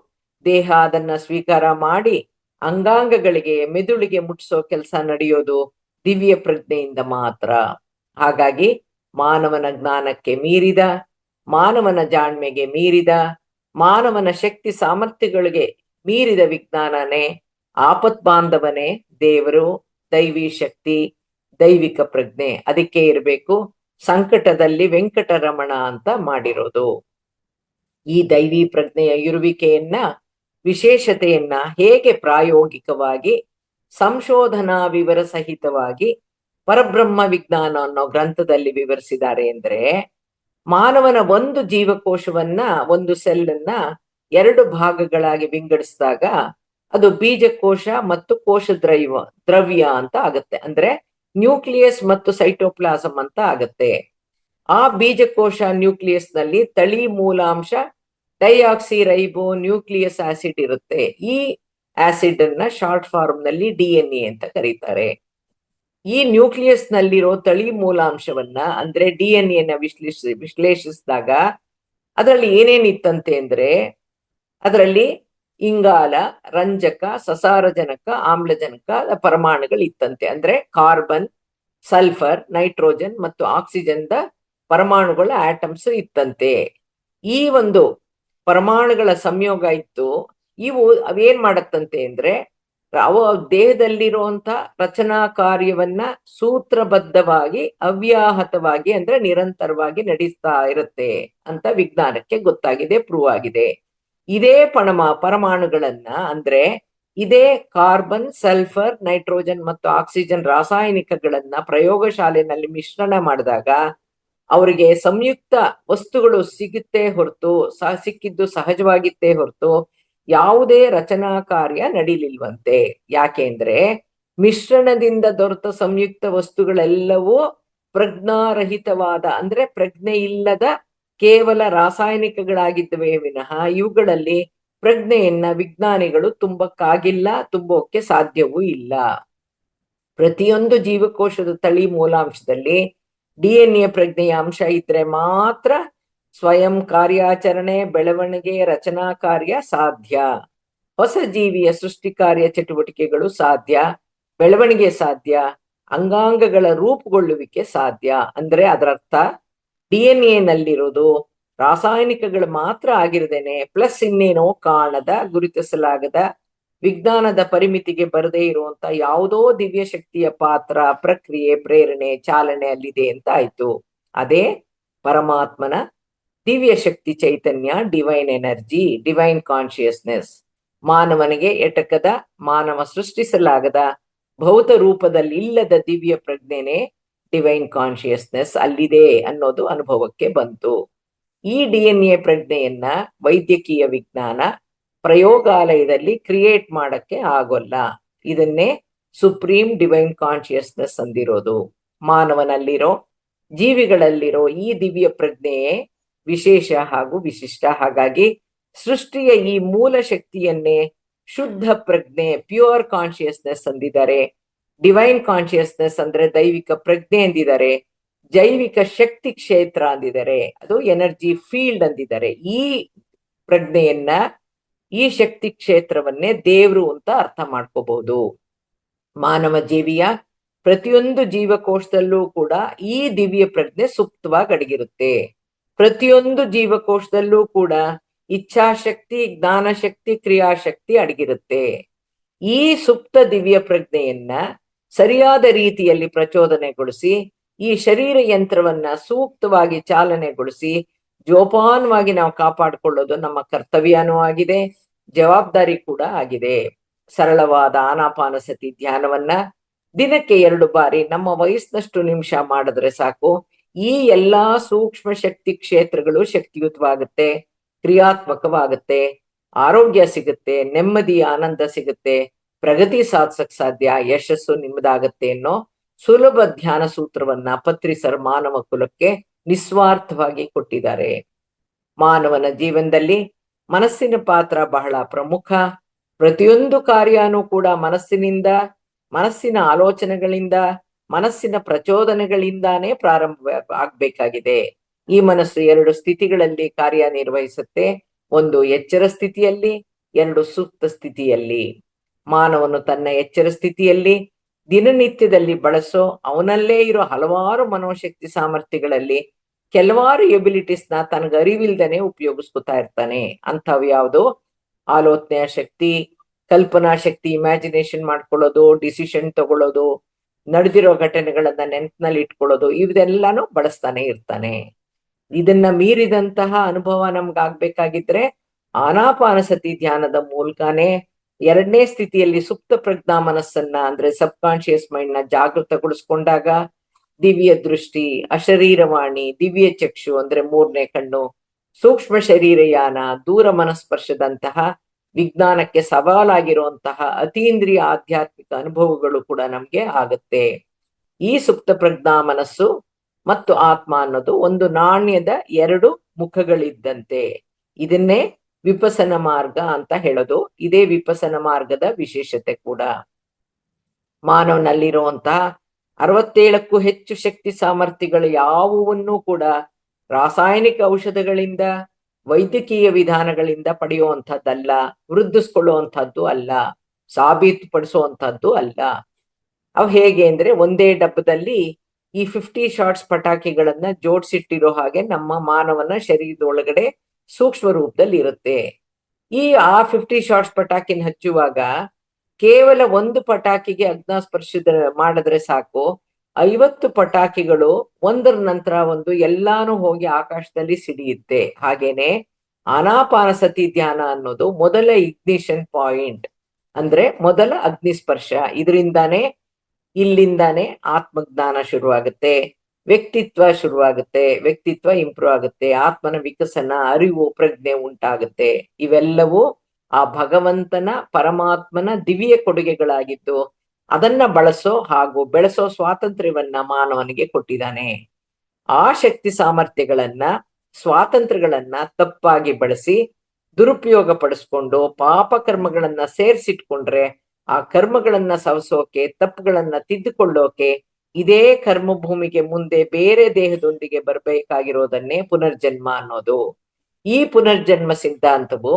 ದೇಹ ಅದನ್ನ ಸ್ವೀಕಾರ ಮಾಡಿ ಅಂಗಾಂಗಗಳಿಗೆ, ಮೆದುಳಿಗೆ ಮುಟ್ಟಿಸೋ ಕೆಲಸ ನಡೆಯೋದು ದಿವ್ಯ ಪ್ರಜ್ಞೆಯಿಂದ ಮಾತ್ರ. ಹಾಗಾಗಿ ಮಾನವನ ಜ್ಞಾನಕ್ಕೆ ಮೀರಿದ, ಮಾನವನ ಜಾಣ್ಮೆಗೆ ಮೀರಿದ, ಮಾನವನ ಶಕ್ತಿ ಸಾಮರ್ಥ್ಯಗಳಿಗೆ ಮೀರಿದ ವಿಜ್ಞಾನನೇ, ಆಪತ್ ಬಾಂಧವನೇ ದೇವರು, ದೈವಿ ಶಕ್ತಿ, ದೈವಿಕ ಪ್ರಜ್ಞೆ. ಅದಕ್ಕೆ ಇರಬೇಕು ಸಂಕಟದಲ್ಲಿ ವೆಂಕಟರಮಣ ಅಂತ ಮಾಡಿರೋದು. ಈ ದೈವಿ ಪ್ರಜ್ಞೆಯ ಇರುವಿಕೆಯನ್ನ, ವಿಶೇಷತೆಯನ್ನ ಹೇಗೆ ಪ್ರಾಯೋಗಿಕವಾಗಿ ಸಂಶೋಧನಾ ವಿವರ ಸಹಿತವಾಗಿ ಪರಬ್ರಹ್ಮ ವಿಜ್ಞಾನ ಅನ್ನೋ ಗ್ರಂಥದಲ್ಲಿ ವಿವರಿಸಿದ್ದಾರೆ ಅಂದ್ರೆ, ಮಾನವನ ಒಂದು ಜೀವಕೋಶವನ್ನ, ಒಂದು ಸೆಲ್ಲನ್ನ ಎರಡು ಭಾಗಗಳಾಗಿ ವಿಂಗಡಿಸಿದಾಗ ಅದು ಬೀಜಕೋಶ ಮತ್ತು ಕೋಶ ದ್ರವ್ಯ ಅಂತ ಆಗತ್ತೆ. ಅಂದ್ರೆ ನ್ಯೂಕ್ಲಿಯಸ್ ಮತ್ತು ಸೈಟೋಪ್ಲಾಸಮ್ ಅಂತ ಆಗತ್ತೆ. ಆ ಬೀಜಕೋಶ ನ್ಯೂಕ್ಲಿಯಸ್ ನಲ್ಲಿ ತಳಿ ಮೂಲಾಂಶ ಡೈಆಕ್ಸಿ ರೈಬೋ ನ್ಯೂಕ್ಲಿಯಸ್ ಆಸಿಡ್ ಇರುತ್ತೆ. ಈ ಆಸಿಡ್ ಅನ್ನ ಶಾರ್ಟ್ ಫಾರ್ಮ್ ನಲ್ಲಿ DNA ಅಂತ ಕರೀತಾರೆ. ಈ ನ್ಯೂಕ್ಲಿಯಸ್ ನಲ್ಲಿರೋ ತಳಿ ಮೂಲಾಂಶವನ್ನ ಅಂದ್ರೆ DNA ನ ವಿಶ್ಲೇಷಿಸಿದಾಗ ಅದರಲ್ಲಿ ಏನೇನಿತ್ತಂತೆ ಅಂದ್ರೆ, ಅದರಲ್ಲಿ ಇಂಗಾಲ, ರಂಜಕ, ಸಸಾರಜನಕ, ಆಮ್ಲಜನಕ ಪರಮಾಣುಗಳು ಇತ್ತಂತೆ. ಅಂದ್ರೆ ಕಾರ್ಬನ್, ಸಲ್ಫರ್, ನೈಟ್ರೋಜನ್ ಮತ್ತು ಆಕ್ಸಿಜನ್ ಪರಮಾಣುಗಳ ಆಟಮ್ಸ್ ಇತ್ತಂತೆ. ಈ ಒಂದು ಪರಮಾಣುಗಳ ಸಂಯೋಗ ಇತ್ತು. ಇವು ಅವೇನ್ ಮಾಡತ್ತಂತೆ ಅಂದ್ರೆ, ಅವ ದೇಹದಲ್ಲಿರುವಂತ ರಚನಾ ಕಾರ್ಯವನ್ನ ಸೂತ್ರಬದ್ಧವಾಗಿ ಅವ್ಯಾಹತವಾಗಿ ಅಂದ್ರೆ ನಿರಂತರವಾಗಿ ನಡೆಸ್ತಾ ಇರುತ್ತೆ ಅಂತ ವಿಜ್ಞಾನಕ್ಕೆ ಗೊತ್ತಾಗಿದೆ, ಪ್ರೂವ್ ಆಗಿದೆ. ಇದೇ ಪರಮಾಣುಗಳನ್ನ ಅಂದ್ರೆ ಇದೇ ಕಾರ್ಬನ್, ಸಲ್ಫರ್, ನೈಟ್ರೋಜನ್ ಮತ್ತು ಆಕ್ಸಿಜನ್ ರಾಸಾಯನಿಕಗಳನ್ನ ಪ್ರಯೋಗಶಾಲೆಯಲ್ಲಿ ಮಿಶ್ರಣ ಮಾಡಿದಾಗ ಅವರಿಗೆ ಸಂಯುಕ್ತ ವಸ್ತುಗಳು ಸಿಗುತ್ತೆ ಹೊರತು, ಸಿಕ್ಕಿದ್ದು ಸಹಜವಾಗಿತ್ತೇ ಹೊರತು ಯಾವುದೇ ರಚನಾ ಕಾರ್ಯ ನಡೀಲಿಲ್ವಂತೆ. ಯಾಕೆಂದ್ರೆ ಮಿಶ್ರಣದಿಂದ ದೊರೆತ ಸಂಯುಕ್ತ ವಸ್ತುಗಳೆಲ್ಲವೂ ಪ್ರಜ್ಞಾರಹಿತವಾದ ಅಂದ್ರೆ ಪ್ರಜ್ಞೆ ಇಲ್ಲದ ಕೇವಲ ರಾಸಾಯನಿಕಗಳಾಗಿದ್ದವೇ ವಿನಃ ಇವುಗಳಲ್ಲಿ ಪ್ರಜ್ಞೆಯನ್ನ ವಿಜ್ಞಾನಿಗಳು ತುಂಬೋಕೆ ಸಾಧ್ಯವೂ ಇಲ್ಲ. ಪ್ರತಿಯೊಂದು ಜೀವಕೋಶದ ತಳಿ ಮೂಲಾಂಶದಲ್ಲಿ DNA ಪ್ರಜ್ಞೆಯ ಅಂಶ ಇದ್ರೆ ಮಾತ್ರ ಸ್ವಯಂ ಕಾರ್ಯಾಚರಣೆ, ಬೆಳವಣಿಗೆ, ರಚನಾ ಕಾರ್ಯ ಸಾಧ್ಯ. ಹೊಸ ಜೀವಿಯ ಸೃಷ್ಟಿ ಕಾರ್ಯ ಚಟುವಟಿಕೆಗಳು ಸಾಧ್ಯ, ಬೆಳವಣಿಗೆ ಸಾಧ್ಯ, ಅಂಗಾಂಗಗಳ ರೂಪುಗೊಳ್ಳುವಿಕೆ ಸಾಧ್ಯ. ಅಂದ್ರೆ ಅದರರ್ಥ DNA ನಲ್ಲಿರೋದು ರಾಸಾಯನಿಕಗಳು ಮಾತ್ರ ಆಗಿರದೇನೆ ಪ್ಲಸ್ ಇನ್ನೇನೋ ಕಾಣದ, ಗುರುತಿಸಲಾಗದ, ವಿಜ್ಞಾನದ ಪರಿಮಿತಿಗೆ ಬರದೇ ಇರುವಂತ ಯಾವುದೋ ದಿವ್ಯ ಶಕ್ತಿಯ ಪಾತ್ರ, ಪ್ರಕ್ರಿಯೆ, ಪ್ರೇರಣೆ, ಚಾಲನೆ ಅಲ್ಲಿದೆ ಅಂತ ಆಯ್ತು. ಅದೇ ಪರಮಾತ್ಮನ ದಿವ್ಯ ಶಕ್ತಿ ಚೈತನ್ಯ, ಡಿವೈನ್ ಎನರ್ಜಿ, ಡಿವೈನ್ ಕಾನ್ಶಿಯಸ್ನೆಸ್. ಮಾನವನಿಗೆ ಎಟಕದ, ಮಾನವ ಸೃಷ್ಟಿಸಲಾಗದ, ಭೌತ ರೂಪದಲ್ಲಿ ಇಲ್ಲದ ದಿವ್ಯ ಪ್ರಜ್ಞೆನೆ ಡಿವೈನ್ ಕಾನ್ಶಿಯಸ್ನೆಸ್ ಅಲ್ಲಿದೆ ಅನ್ನೋದು ಅನುಭವಕ್ಕೆ ಬಂತು. ಈ DNA ಪ್ರಜ್ಞೆಯನ್ನ ವೈದ್ಯಕೀಯ ವಿಜ್ಞಾನ ಪ್ರಯೋಗಾಲಯದಲ್ಲಿ ಕ್ರಿಯೇಟ್ ಮಾಡಕ್ಕೆ ಆಗೋಲ್ಲ. ಇದನ್ನೇ ಸುಪ್ರೀಂ ಡಿವೈನ್ ಕಾನ್ಶಿಯಸ್ನೆಸ್ ಅಂದಿರೋದು. ಮಾನವನಲ್ಲಿರೋ, ಜೀವಿಗಳಲ್ಲಿರೋ ಈ ದಿವ್ಯ ಪ್ರಜ್ಞೆಯೇ ವಿಶೇಷ ಹಾಗೂ ವಿಶಿಷ್ಟ. ಹಾಗಾಗಿ ಸೃಷ್ಟಿಯ ಈ ಮೂಲ ಶಕ್ತಿಯನ್ನೇ ಶುದ್ಧ ಪ್ರಜ್ಞೆ, ಪ್ಯೂರ್ ಕಾನ್ಶಿಯಸ್ನೆಸ್ ಅಂದಿದ್ದಾರೆ. ಡಿವೈನ್ ಕಾನ್ಶಿಯಸ್ನೆಸ್ ಅಂದ್ರೆ ದೈವಿಕ ಪ್ರಜ್ಞೆ ಅಂದಿದ್ದಾರೆ. ಜೈವಿಕ ಶಕ್ತಿ ಕ್ಷೇತ್ರ ಅಂದಿದ್ದಾರೆ, ಅದು ಎನರ್ಜಿ ಫೀಲ್ಡ್ ಅಂದಿದ್ದಾರೆ. ಈ ಪ್ರಜ್ಞೆಯನ್ನ, ಈ ಶಕ್ತಿ ಕ್ಷೇತ್ರವನ್ನೇ ದೇವ್ರು ಅಂತ ಅರ್ಥ ಮಾಡ್ಕೋಬಹುದು. ಮಾನವ ಜೀವಿಯ ಪ್ರತಿಯೊಂದು ಜೀವಕೋಶದಲ್ಲೂ ಕೂಡ ಈ ದಿವ್ಯ ಪ್ರಜ್ಞೆ ಸುಪ್ತವಾಗಿ ಅಡಗಿರುತ್ತೆ. ಪ್ರತಿಯೊಂದು ಜೀವಕೋಶದಲ್ಲೂ ಕೂಡ ಇಚ್ಛಾಶಕ್ತಿ, ಜ್ಞಾನಶಕ್ತಿ, ಕ್ರಿಯಾಶಕ್ತಿ ಅಡಗಿರುತ್ತೆ. ಈ ಸುಪ್ತ ದಿವ್ಯ ಪ್ರಜ್ಞೆಯನ್ನ ಸರಿಯಾದ ರೀತಿಯಲ್ಲಿ ಪ್ರಚೋದನೆಗೊಳಿಸಿ ಈ ಶರೀರ ಯಂತ್ರವನ್ನ ಸೂಕ್ತವಾಗಿ ಚಾಲನೆಗೊಳಿಸಿ ಜೋಪಾನವಾಗಿ ನಾವು ಕಾಪಾಡಿಕೊಳ್ಳೋದು ನಮ್ಮ ಕರ್ತವ್ಯನೂ ಆಗಿದೆ, ಜವಾಬ್ದಾರಿ ಕೂಡ ಆಗಿದೆ. ಸರಳವಾದ ಆನಾಪಾನಸತಿ ಧ್ಯಾನವನ್ನ ದಿನಕ್ಕೆ 2 ಬಾರಿ ನಮ್ಮ ವಯಸ್ಸಿನಷ್ಟು ನಿಮಿಷ ಮಾಡಿದ್ರೆ ಸಾಕು. ಈ ಎಲ್ಲಾ ಸೂಕ್ಷ್ಮ ಶಕ್ತಿ ಕ್ಷೇತ್ರಗಳು ಶಕ್ತಿಯುತವಾಗುತ್ತೆ, ಕ್ರಿಯಾತ್ಮಕವಾಗುತ್ತೆ, ಆರೋಗ್ಯ ಸಿಗುತ್ತೆ, ನೆಮ್ಮದಿ, ಆನಂದ ಸಿಗುತ್ತೆ, ಪ್ರಗತಿ ಸಾಧಿಸಕ್ ಸಾಧ್ಯ, ಯಶಸ್ಸು ನಿಮ್ಮದಾಗತ್ತೆ ಅನ್ನೋ ಸುಲಭ ಧ್ಯಾನ ಸೂತ್ರವನ್ನ ಪತ್ರಿಸರ್ ಮಾನವ ಕುಲಕ್ಕೆ ನಿಸ್ವಾರ್ಥವಾಗಿ ಕೊಟ್ಟಿದ್ದಾರೆ. ಮಾನವನ ಜೀವನದಲ್ಲಿ ಮನಸ್ಸಿನ ಪಾತ್ರ ಬಹಳ ಪ್ರಮುಖ. ಪ್ರತಿಯೊಂದು ಕಾರ್ಯನೂ ಕೂಡ ಮನಸ್ಸಿನಿಂದ, ಮನಸ್ಸಿನ ಆಲೋಚನೆಗಳಿಂದ, ಮನಸ್ಸಿನ ಪ್ರಚೋದನೆಗಳಿಂದಾನೇ ಪ್ರಾರಂಭ ಆಗ್ಬೇಕಾಗಿದೆ. ಈ ಮನಸ್ಸು 2 ಸ್ಥಿತಿಗಳಲ್ಲಿ ಕಾರ್ಯನಿರ್ವಹಿಸುತ್ತೆ. ಒಂದು ಎಚ್ಚರ ಸ್ಥಿತಿಯಲ್ಲಿ, 2 ಸುಪ್ತ ಸ್ಥಿತಿಯಲ್ಲಿ. ಮಾನವನು ತನ್ನ ಎಚ್ಚರ ಸ್ಥಿತಿಯಲ್ಲಿ ದಿನನಿತ್ಯದಲ್ಲಿ ಬಳಸೋ ಅವನಲ್ಲೇ ಇರೋ ಹಲವಾರು ಮನೋಶಕ್ತಿ ಸಾಮರ್ಥ್ಯಗಳಲ್ಲಿ ಕೆಲವಾರು ಎಬಿಲಿಟೀಸ್ನ ತನಗೆ ಅರಿವಿಲ್ದನೆ ಉಪಯೋಗಿಸ್ಕೊತಾ ಇರ್ತಾನೆ. ಅಂಥವು ಯಾವುದು? ಆಲೋಚನೆಯ ಶಕ್ತಿ, ಕಲ್ಪನಾ ಶಕ್ತಿ, ಇಮ್ಯಾಜಿನೇಷನ್ ಮಾಡ್ಕೊಳ್ಳೋದು, ಡಿಸಿಷನ್ ತಗೊಳ್ಳೋದು, ನಡೆದಿರೋ ಘಟನೆಗಳನ್ನ ನೆನಪಿನಲ್ಲಿ ಇಟ್ಕೊಳ್ಳೋದು, ಇವೆಲ್ಲಾನು ಬಳಸ್ತಾನೆ ಇರ್ತಾನೆ. ಇದನ್ನ ಮೀರಿದಂತಹ ಅನುಭವ ನಮ್ಗಾಗ್ಬೇಕಾಗಿದ್ರೆ ಆನಾಪಾನಸತಿ ಧ್ಯಾನದ ಮೂಲಕನೇ ಎರಡನೇ ಸ್ಥಿತಿಯಲ್ಲಿ ಸುಪ್ತ ಪ್ರಜ್ಞಾ ಮನಸ್ಸನ್ನ ಅಂದ್ರೆ ಸಬ್ ಕಾನ್ಶಿಯಸ್ ಮೈಂಡ್ ನ ಜಾಗೃತಗೊಳಿಸ್ಕೊಂಡಾಗ ದಿವ್ಯ ದೃಷ್ಟಿ, ಅಶರೀರವಾಣಿ, ದಿವ್ಯ ಚಕ್ಷು ಅಂದ್ರೆ ಮೂರನೇ ಕಣ್ಣು, ಸೂಕ್ಷ್ಮ ಶರೀರಯಾನ, ದೂರ ಮನಸ್ಪರ್ಶದಂತಹ ವಿಜ್ಞಾನಕ್ಕೆ ಸವಾಲಾಗಿರುವಂತಹ ಅತೀಂದ್ರಿಯ ಆಧ್ಯಾತ್ಮಿಕ ಅನುಭವಗಳು ಕೂಡ ನಮ್ಗೆ ಆಗುತ್ತೆ. ಈ ಸುಪ್ತ ಪ್ರಜ್ಞಾ ಮನಸ್ಸು ಮತ್ತು ಆತ್ಮ ಅನ್ನೋದು ಒಂದು ನಾಣ್ಯದ ಎರಡು ಮುಖಗಳಿದ್ದಂತೆ. ಇದನ್ನೇ ವಿಪಸನ ಮಾರ್ಗ ಅಂತ ಹೇಳೋದು. ಇದೇ ವಿಪಸನ ಮಾರ್ಗದ ವಿಶೇಷತೆ ಕೂಡ. ಮಾನವನಲ್ಲಿರುವಂತಹ 67ಕ್ಕೂ ಹೆಚ್ಚು ಶಕ್ತಿ ಸಾಮರ್ಥ್ಯಗಳು ಯಾವುವನ್ನೂ ಕೂಡ ರಾಸಾಯನಿಕ ಔಷಧಗಳಿಂದ, ವೈದ್ಯಕೀಯ ವಿಧಾನಗಳಿಂದ ಪಡೆಯುವಂಥದ್ದಲ್ಲ, ವೃದ್ಧಿಸ್ಕೊಳ್ಳುವಂಥದ್ದು ಅಲ್ಲ, ಸಾಬೀತುಪಡಿಸುವಂಥದ್ದು ಅಲ್ಲ. ಅವು ಹೇಗೆ ಅಂದ್ರೆ ಒಂದೇ ಡಬ್ಬದಲ್ಲಿ ಈ 50 ಶಾಟ್ಸ್ ಪಟಾಕಿಗಳನ್ನ ಜೋಡಿಸಿಟ್ಟಿರೋ ಹಾಗೆ ನಮ್ಮ ಮಾನವನ ಶರೀರದೊಳಗಡೆ ಸೂಕ್ಷ್ಮ ರೂಪದಲ್ಲಿ ಇರುತ್ತೆ. ಆ 50 ಶಾಟ್ಸ್ ಪಟಾಕಿನ ಹಚ್ಚುವಾಗ ಕೇವಲ ಒಂದು ಪಟಾಕಿಗೆ ಅಗ್ನಾಸ್ಪರ್ಶ ಮಾಡಿದ್ರೆ ಸಾಕು, 50 ಪಟಾಕಿಗಳು ಒಂದರ ನಂತರ ಒಂದು ಎಲ್ಲಾನು ಹೋಗಿ ಆಕಾಶದಲ್ಲಿ ಸಿಡಿಯುತ್ತೆ. ಹಾಗೇನೆ ಆನಾಪಾನಸತಿ ಧ್ಯಾನ ಅನ್ನೋದು ಮೊದಲ ಇಗ್ನಿಷನ್ ಪಾಯಿಂಟ್, ಅಂದ್ರೆ ಮೊದಲ ಅಗ್ನಿಸ್ಪರ್ಶ. ಇದರಿಂದಾನೇ ಇಲ್ಲಿಂದಾನೇ ಆತ್ಮಜ್ಞಾನ ಶುರುವಾಗುತ್ತೆ, ವ್ಯಕ್ತಿತ್ವ ಶುರುವಾಗುತ್ತೆ, ವ್ಯಕ್ತಿತ್ವ ಇಂಪ್ರೂವ್ ಆಗುತ್ತೆ, ಆತ್ಮನ ವಿಕಸನ, ಅರಿವು, ಪ್ರಜ್ಞೆ ಉಂಟಾಗುತ್ತೆ. ಇವೆಲ್ಲವೂ ಆ ಭಗವಂತನ ಪರಮಾತ್ಮನ ದಿವ್ಯ ಕೊಡುಗೆಗಳಾಗಿದ್ದು ಅದನ್ನ ಬಳಸೋ ಹಾಗೂ ಬೆಳೆಸೋ ಸ್ವಾತಂತ್ರ್ಯವನ್ನ ಮಾನವನಿಗೆ ಕೊಟ್ಟಿದ್ದಾನೆ. ಆ ಶಕ್ತಿ ಸಾಮರ್ಥ್ಯಗಳನ್ನ, ಸ್ವಾತಂತ್ರ್ಯಗಳನ್ನ ತಪ್ಪಾಗಿ ಬಳಸಿ ದುರುಪಯೋಗ ಪಡಿಸ್ಕೊಂಡು ಪಾಪ ಕರ್ಮಗಳನ್ನ ಸೇರಿಸಿಟ್ಕೊಂಡ್ರೆ ಆ ಕರ್ಮಗಳನ್ನ ಸವಸೋಕೆ, ತಪ್ಪುಗಳನ್ನ ತಿದ್ದುಕೊಳ್ಳೋಕೆ ಇದೇ ಕರ್ಮಭೂಮಿಗೆ ಮುಂದೆ ಬೇರೆ ದೇಹದೊಂದಿಗೆ ಬರಬೇಕಾಗಿರೋದನ್ನೇ ಪುನರ್ಜನ್ಮ ಅನ್ನೋದು. ಈ ಪುನರ್ಜನ್ಮ ಸಿದ್ಧಾಂತವು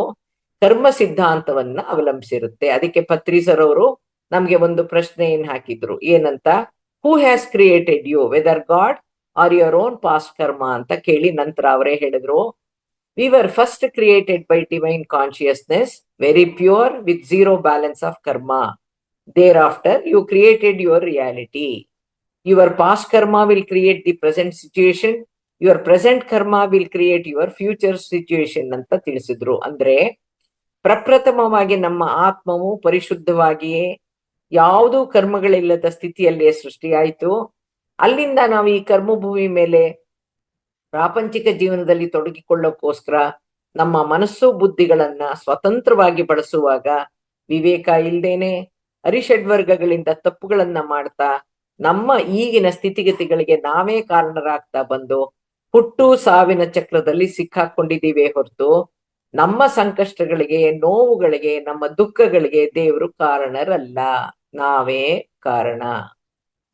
ಕರ್ಮ ಸಿದ್ಧಾಂತವನ್ನ ಅವಲಂಬಿಸಿರುತ್ತೆ. ಅದಕ್ಕೆ ಪತ್ರಿ ಸರ್ ಅವರು ನಮ್ಗೆ ಒಂದು ಪ್ರಶ್ನೆ ಹಾಕಿದ್ರು, ಏನಂತ? Who has created you, whether god are your own past karma ಅಂತ ಕೇಳಿ ನಂತರ ಅವರೇ ಹೇಳಿದ್ರು, we were first created by divine consciousness, very pure with zero balance of karma. Thereafter you created your reality. Your past karma will create the present situation, your present karma will create your future situation ಅಂತ ತಿಳಿಸಿದ್ರು. ಅಂದ್ರೆ ಪ್ರಪ್ರಥಮವಾಗಿ ನಮ್ಮ ಆತ್ಮವು ಪರಿಶುದ್ಧವಾಗಿಯೇ ಯಾವುದೂ ಕರ್ಮಗಳಿಲ್ಲದ ಸ್ಥಿತಿಯಲ್ಲೇ ಸೃಷ್ಟಿಯಾಯಿತು. ಅಲ್ಲಿಂದ ನಾವು ಈ ಕರ್ಮಭೂಮಿ ಮೇಲೆ ಪ್ರಾಪಂಚಿಕ ಜೀವನದಲ್ಲಿ ತೊಡಗಿಕೊಳ್ಳೋಕ್ಕೋಸ್ಕರ ನಮ್ಮ ಮನಸ್ಸು ಬುದ್ಧಿಗಳನ್ನ ಸ್ವತಂತ್ರವಾಗಿ ಬಳಸುವಾಗ ವಿವೇಕ ಇಲ್ದೇನೆ ಅರಿಷಡ್ವರ್ಗಗಳಿಂದ ತಪ್ಪುಗಳನ್ನ ಮಾಡ್ತಾ ನಮ್ಮ ಈಗಿನ ಸ್ಥಿತಿಗತಿಗಳಿಗೆ ನಾವೇ ಕಾರಣರಾಗ್ತಾ ಬಂದು ಹುಟ್ಟು ಸಾವಿನ ಚಕ್ರದಲ್ಲಿ ಸಿಕ್ಕಾಕೊಂಡಿದ್ದೀವಿ ಹೊರತು ನಮ್ಮ ಸಂಕಷ್ಟಗಳಿಗೆ, ನೋವುಗಳಿಗೆ, ನಮ್ಮ ದುಃಖಗಳಿಗೆ ದೇವರು ಕಾರಣರಲ್ಲ, ನಾವೇ ಕಾರಣ.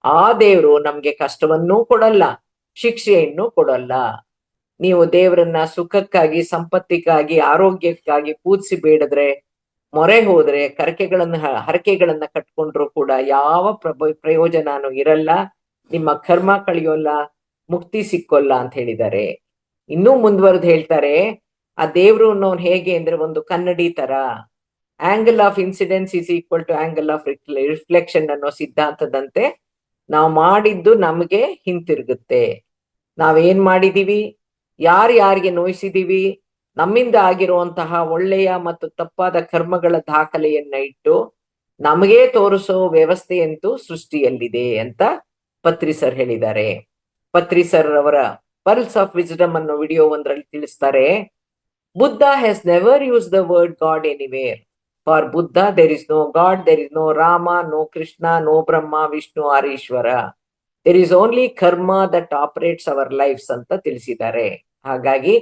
ಆ ದೇವರು ನಮ್ಗೆ ಕಷ್ಟವನ್ನೂ ಕೊಡಲ್ಲ, ಶಿಕ್ಷೆಯನ್ನು ಕೊಡಲ್ಲ. ನೀವು ದೇವರನ್ನ ಸುಖಕ್ಕಾಗಿ, ಸಂಪತ್ತಿಗಾಗಿ, ಆರೋಗ್ಯಕ್ಕಾಗಿ ಪೂಜಿಸಿ ಬೇಡಿದ್ರೆ, ಮೊರೆ ಹೋದ್ರೆ, ಹರಕೆಗಳನ್ನ ಕಟ್ಕೊಂಡ್ರು ಕೂಡ ಯಾವ ಪ್ರಯೋಜನನೂ ಇರಲ್ಲ, ನಿಮ್ಮ ಕರ್ಮ ಕಳಿಯೋಲ್ಲ, ಮುಕ್ತಿ ಸಿಕ್ಕೋಲ್ಲ ಅಂತ ಹೇಳಿದ್ದಾರೆ. ಇನ್ನೂ ಮುಂದುವರೆದು ಹೇಳ್ತಾರೆ, ಆ ದೇವ್ರು ಅನ್ನೋನ್ ಹೇಗೆ ಅಂದ್ರೆ ಒಂದು ಕನ್ನಡಿ ತರ. Angle of incidence is equal to angle of reflection ಅನ್ನೋ ಸಿದ್ಧಾಂತದಂತೆ ನಾವು ಮಾಡಿದ್ದು ನಮಗೆ ಹಿಂತಿರುಗುತ್ತೆ. ನಾವೇನ್ ಮಾಡಿದೀವಿ, ಯಾರಿಗೆ ನೋಯಿಸಿದೀವಿ, ನಮ್ಮಿಂದ ಆಗಿರುವಂತಹ ಒಳ್ಳೆಯ ಮತ್ತು ತಪ್ಪಾದ ಕರ್ಮಗಳ ದಾಖಲೆಯನ್ನ ಇಟ್ಟು ನಮಗೇ ತೋರಿಸೋ ವ್ಯವಸ್ಥೆಯಂತೂ ಸೃಷ್ಟಿಯಲ್ಲಿದೆ ಅಂತ ಪತ್ರಿ ಸರ್ ಹೇಳಿದ್ದಾರೆ. ಪತ್ರಿ ಸರ್ ಅವರ ಪಲ್ಸ್ ಆಫ್ ವಿಸ್ಡಮ್ ಅನ್ನೋ ವಿಡಿಯೋ ಒಂದರಲ್ಲಿ ತಿಳಿಸ್ತಾರೆ, Buddha has never use the word God anywhere. For Buddha there is no God, there is no Rama, no Krishna, no Brahma, Vishnu or Ishwara. There is only karma that operates our lifes ಅಂತ ತಿಳಿಸಿದ್ದಾರೆ. ಹಾಗಾಗಿ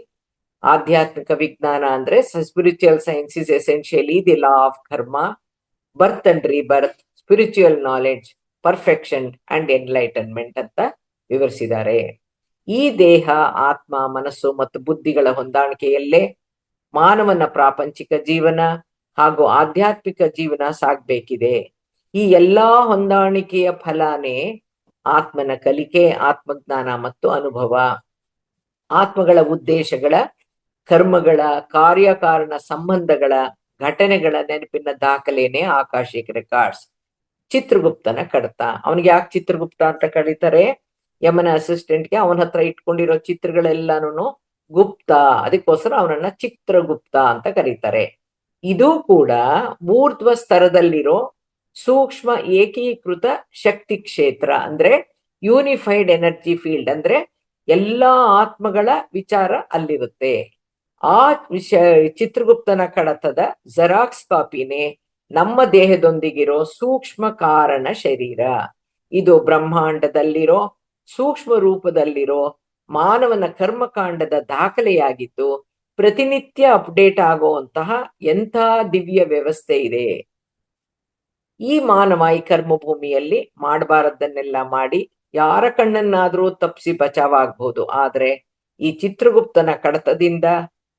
ಆಧ್ಯಾತ್ಮಿಕ ವಿಜ್ಞಾನ ಅಂದ್ರೆ spiritual science is essentially the law of karma, birth and rebirth, spiritual knowledge, perfection and enlightenment ಅಂತ ವಿವರಿಸಿದ್ದಾರೆ. ಈ ದೇಹ, ಆತ್ಮ, ಮನಸ್ಸು ಮತ್ತು ಬುದ್ಧಿಗಳ ಹೊಂದಾಣಿಕೆಯಲ್ಲೇ ಮಾನವನ ಪ್ರಾಪಂಚಿಕ ಜೀವನ ಹಾಗೂ ಆಧ್ಯಾತ್ಮಿಕ ಜೀವನ ಸಾಗ್ಬೇಕಿದೆ. ಈ ಎಲ್ಲಾ ಹೊಂದಾಣಿಕೆಯ ಫಲಾನೇ ಆತ್ಮನ ಕಲಿಕೆ, ಆತ್ಮಜ್ಞಾನ ಮತ್ತು ಅನುಭವ. ಆತ್ಮಗಳ ಉದ್ದೇಶಗಳ, ಕರ್ಮಗಳ, ಕಾರ್ಯಕಾರಣ ಸಂಬಂಧಗಳ, ಘಟನೆಗಳ ನೆನಪಿನ ದಾಖಲೆನೇ ಆಕಾಶಿಕ್ ರೆಕಾರ್ಡ್ಸ್. ಚಿತ್ರಗುಪ್ತನ ಕಡತ. ಅವನಿಗೆ ಯಾಕೆ ಚಿತ್ರಗುಪ್ತ ಅಂತ ಕರೀತಾರೆ? ಯಮನ ಅಸಿಸ್ಟೆಂಟ್ಗೆ ಅವನ ಹತ್ರ ಇಟ್ಕೊಂಡಿರೋ ಚಿತ್ರಗಳೆಲ್ಲಾನು ಗುಪ್ತ, ಅದಕ್ಕೋಸ್ಕರ ಅವನನ್ನ ಚಿತ್ರಗುಪ್ತ ಅಂತ ಕರೀತಾರೆ. ಇದು ಕೂಡ ಊರ್ಧ್ವ ಸ್ತರದಲ್ಲಿರೋ ಸೂಕ್ಷ್ಮ ಏಕೀಕೃತ ಶಕ್ತಿ ಕ್ಷೇತ್ರ, ಅಂದ್ರೆ ಯೂನಿಫೈಡ್ ಎನರ್ಜಿ ಫೀಲ್ಡ್, ಅಂದ್ರೆ ಎಲ್ಲಾ ಆತ್ಮಗಳ ವಿಚಾರ ಅಲ್ಲಿರುತ್ತೆ. ಆ ಚಿತ್ರಗುಪ್ತನ ಕಡತದ ಜೆರಾಕ್ಸ್ ಕಾಪಿನೇ ನಮ್ಮ ದೇಹದೊಂದಿಗಿರೋ ಸೂಕ್ಷ್ಮ ಕಾರಣ ಶರೀರ. ಇದು ಬ್ರಹ್ಮಾಂಡದಲ್ಲಿರೋ ಸೂಕ್ಷ್ಮ ರೂಪದಲ್ಲಿರೋ ಮಾನವನ ಕರ್ಮಕಾಂಡದ ದಾಖಲೆಯಾಗಿದ್ದು ಪ್ರತಿನಿತ್ಯ ಅಪ್ಡೇಟ್ ಆಗುವಂತಹ ಎಂಥ ದಿವ್ಯ ವ್ಯವಸ್ಥೆ ಇದೆ. ಈ ಮಾನವ ಈ ಕರ್ಮಭೂಮಿಯಲ್ಲಿ ಮಾಡಬಾರದನ್ನೆಲ್ಲ ಮಾಡಿ ಯಾರ ಕಣ್ಣನ್ನಾದ್ರೂ ತಪ್ಪಿಸಿ ಬಚಾವಾಗಬಹುದು. ಆದ್ರೆ ಈ ಚಿತ್ರಗುಪ್ತನ ಕಡತದಿಂದ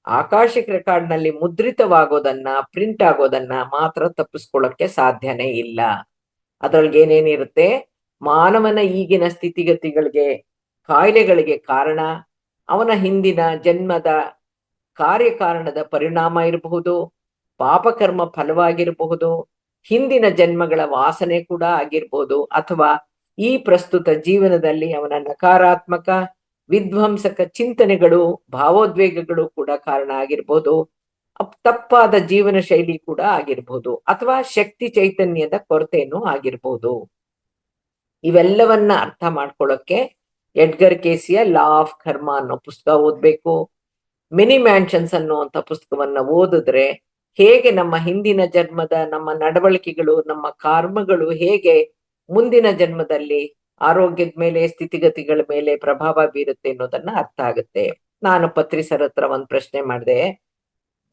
ಆಕಾಶಿಕ್ ರೆಕಾರ್ಡ್ ನಲ್ಲಿ ಮುದ್ರಿತವಾಗೋದನ್ನ, ಪ್ರಿಂಟ್ ಆಗೋದನ್ನ ಮಾತ್ರ ತಪ್ಪಿಸ್ಕೊಳ್ಳಕ್ಕೆ ಸಾಧ್ಯನೇ ಇಲ್ಲ. ಅದ್ರೊಳಗೆ ಏನೇನಿರುತ್ತೆ? ಮಾನವನ ಈಗಿನ ಸ್ಥಿತಿಗತಿಗಳಿಗೆ, ಕಾಯಿಲೆಗಳಿಗೆ ಕಾರಣ, ಅವನ ಹಿಂದಿನ ಜನ್ಮದ ಕಾರ್ಯಕಾರಣದ ಪರಿಣಾಮ ಇರಬಹುದು, ಪಾಪಕರ್ಮ ಫಲವಾಗಿರಬಹುದು, ಹಿಂದಿನ ಜನ್ಮಗಳ ವಾಸನೆ ಕೂಡ ಆಗಿರ್ಬೋದು, ಅಥವಾ ಈ ಪ್ರಸ್ತುತ ಜೀವನದಲ್ಲಿ ಅವನ ನಕಾರಾತ್ಮಕ ವಿಧ್ವಂಸಕ ಚಿಂತನೆಗಳು, ಭಾವೋದ್ವೇಗಗಳು ಕೂಡ ಕಾರಣ ಆಗಿರ್ಬೋದು, ತಪ್ಪಾದ ಜೀವನ ಶೈಲಿ ಕೂಡ ಆಗಿರ್ಬೋದು, ಅಥವಾ ಶಕ್ತಿ ಚೈತನ್ಯದ ಕೊರತೆನೂ ಆಗಿರ್ಬೋದು. ಇವೆಲ್ಲವನ್ನ ಅರ್ಥ ಮಾಡ್ಕೊಳ್ಳೋಕೆ ಎಡ್ಗರ್ ಕೇಸಿಯ ಲಾ ಆಫ್ ಕರ್ಮ ಅನ್ನೋ ಪುಸ್ತಕ ಓದ್ಬೇಕು. ಮಿನಿ ಮ್ಯಾನ್ಷನ್ಸ್ ಅನ್ನುವಂಥ ಪುಸ್ತಕವನ್ನ ಓದಿದ್ರೆ ಹೇಗೆ ನಮ್ಮ ಹಿಂದಿನ ಜನ್ಮದ ನಮ್ಮ ನಡವಳಿಕೆಗಳು, ನಮ್ಮ ಕರ್ಮಗಳು ಹೇಗೆ ಮುಂದಿನ ಜನ್ಮದಲ್ಲಿ ಆರೋಗ್ಯದ ಮೇಲೆ, ಸ್ಥಿತಿಗತಿಗಳ ಮೇಲೆ ಪ್ರಭಾವ ಬೀರುತ್ತೆ ಅನ್ನೋದನ್ನ ಅರ್ಥ ಆಗುತ್ತೆ. ನಾನು ಪತ್ರಿಸರ್ ಹತ್ರ ಒಂದ್ ಪ್ರಶ್ನೆ ಮಾಡಿದೆ.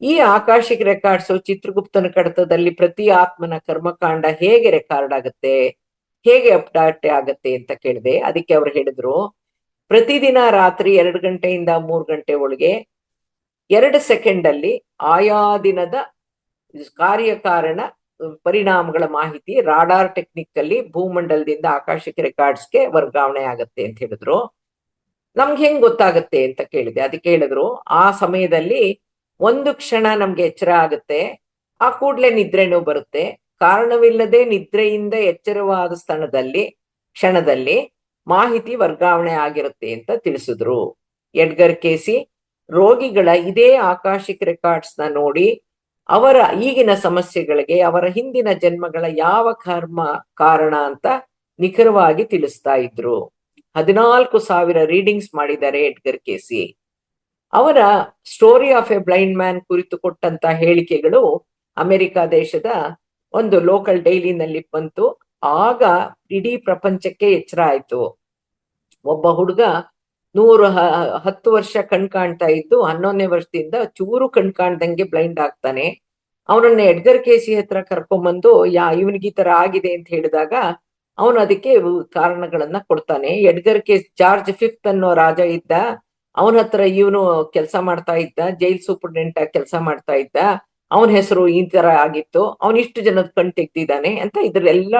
ಈ ಆಕಾಶಿಕ್ ರೆಕಾರ್ಡ್ಸ್ ಚಿತ್ರಗುಪ್ತನ ಕಡತದಲ್ಲಿ ಪ್ರತಿ ಆತ್ಮನ ಕರ್ಮಕಾಂಡ ಹೇಗೆ ರೆಕಾರ್ಡ್ ಆಗುತ್ತೆ, ಹೇಗೆ ಅಪ್ಡೇಟ್ ಆಗತ್ತೆ ಅಂತ ಕೇಳಿದೆ. ಅದಕ್ಕೆ ಅವ್ರು ಹೇಳಿದ್ರು, ಪ್ರತಿದಿನ ರಾತ್ರಿ 2 ಗಂಟೆಯಿಂದ 3 ಗಂಟೆ ಒಳಗೆ 2 ಸೆಕೆಂಡ್ ಅಲ್ಲಿ ಆಯಾ ದಿನದ ಕಾರ್ಯಕಾರಣ ಪರಿಣಾಮಗಳ ಮಾಹಿತಿ ರಾಡಾರ್ ಟೆಕ್ನಿಕ್ ಅಲ್ಲಿ ಭೂಮಂಡಲದಿಂದ ಆಕಾಶಿಕ್ ರೆಕಾರ್ಡ್ಸ್ಗೆ ವರ್ಗಾವಣೆ ಆಗತ್ತೆ ಅಂತ ಹೇಳಿದ್ರು. ನಮ್ಗೆ ಹೆಂಗ್ ಗೊತ್ತಾಗತ್ತೆ ಅಂತ ಕೇಳಿದೆ. ಅದಕ್ಕೆ ಹೇಳಿದ್ರು, ಆ ಸಮಯದಲ್ಲಿ 1 ಕ್ಷಣ ನಮ್ಗೆ ಎಚ್ಚರ ಆಗುತ್ತೆ, ಆ ಕೂಡ್ಲೆ ನಿದ್ರೆನೂ ಬರುತ್ತೆ. ಕಾರಣವಿಲ್ಲದೆ ನಿದ್ರೆಯಿಂದ ಎಚ್ಚರವಾದ ಕ್ಷಣದಲ್ಲಿ ಮಾಹಿತಿ ವರ್ಗಾವಣೆ ಆಗಿರುತ್ತೆ ಅಂತ ತಿಳಿಸಿದ್ರು. ಎಡ್ಗರ್ ಕೇಸಿ ರೋಗಿಗಳ ಇದೇ ಆಕಾಶಿಕ್ ರೆಕಾರ್ಡ್ಸ್ ನ ನೋಡಿ ಅವರ ಈಗಿನ ಸಮಸ್ಯೆಗಳಿಗೆ ಅವರ ಹಿಂದಿನ ಜನ್ಮಗಳ ಯಾವ ಕರ್ಮ ಕಾರಣ ಅಂತ ನಿಖರವಾಗಿ ತಿಳಿಸ್ತಾ ಇದ್ರು. 14,000 ರೀಡಿಂಗ್ಸ್ ಮಾಡಿದ್ದಾರೆ ಎಡ್ಗರ್ ಕೇಸಿ. ಅವರ story of A blind man ಕುರಿತು ಕೊಟ್ಟಂತ ಹೇಳಿಕೆಗಳು ಅಮೆರಿಕ ದೇಶದ ಒಂದು ಲೋಕಲ್ ಡೈಲಿನಲ್ಲಿ ಬಂತು. ಆಗ ಇಡೀ ಪ್ರಪಂಚಕ್ಕೆ ಎಚ್ಚರ ಆಯ್ತು. ಒಬ್ಬ ಹುಡುಗ 10 ವರ್ಷ ಕಣ್ ಕಾಣ್ತಾ ಇದ್ದು 11ನೇ ವರ್ಷದಿಂದ ಚೂರು ಕಣ್ ಕಾಣ್ದಂಗೆ ಬ್ಲೈಂಡ್ ಆಗ್ತಾನೆ. ಅವನನ್ನ ಎಡ್ಗರ್ ಕೇಸಿ ಹತ್ರ ಕರ್ಕೊಂಬಂದು ಇವನಿಗೆ ಈ ತರ ಆಗಿದೆ ಅಂತ ಹೇಳಿದಾಗ ಅವನು ಅದಕ್ಕೆ ಕಾರಣಗಳನ್ನ ಕೊಡ್ತಾನೆ. ಎಡ್ಗರ್ ಕೇಸ್ ಜಾರ್ಜ್ ಫಿಫ್ತ್ ಅನ್ನೋ ರಾಜ ಇದ್ದ, ಅವನ ಹತ್ರ ಇವನು ಕೆಲಸ ಮಾಡ್ತಾ ಇದ್ದ, ಜೈಲ್ ಸೂಪರ್ಡೆಂಟ್ ಆಗಿ ಕೆಲಸ ಮಾಡ್ತಾ ಇದ್ದ. ಅವನ ಹೆಸರು ಈ ತರ ಆಗಿತ್ತು, ಅವನ್ ಇಷ್ಟು ಜನದ ಕಣ್ ತೆಗ್ದಿದ್ದಾನೆ ಅಂತ ಇದ್ರೆಲ್ಲಾ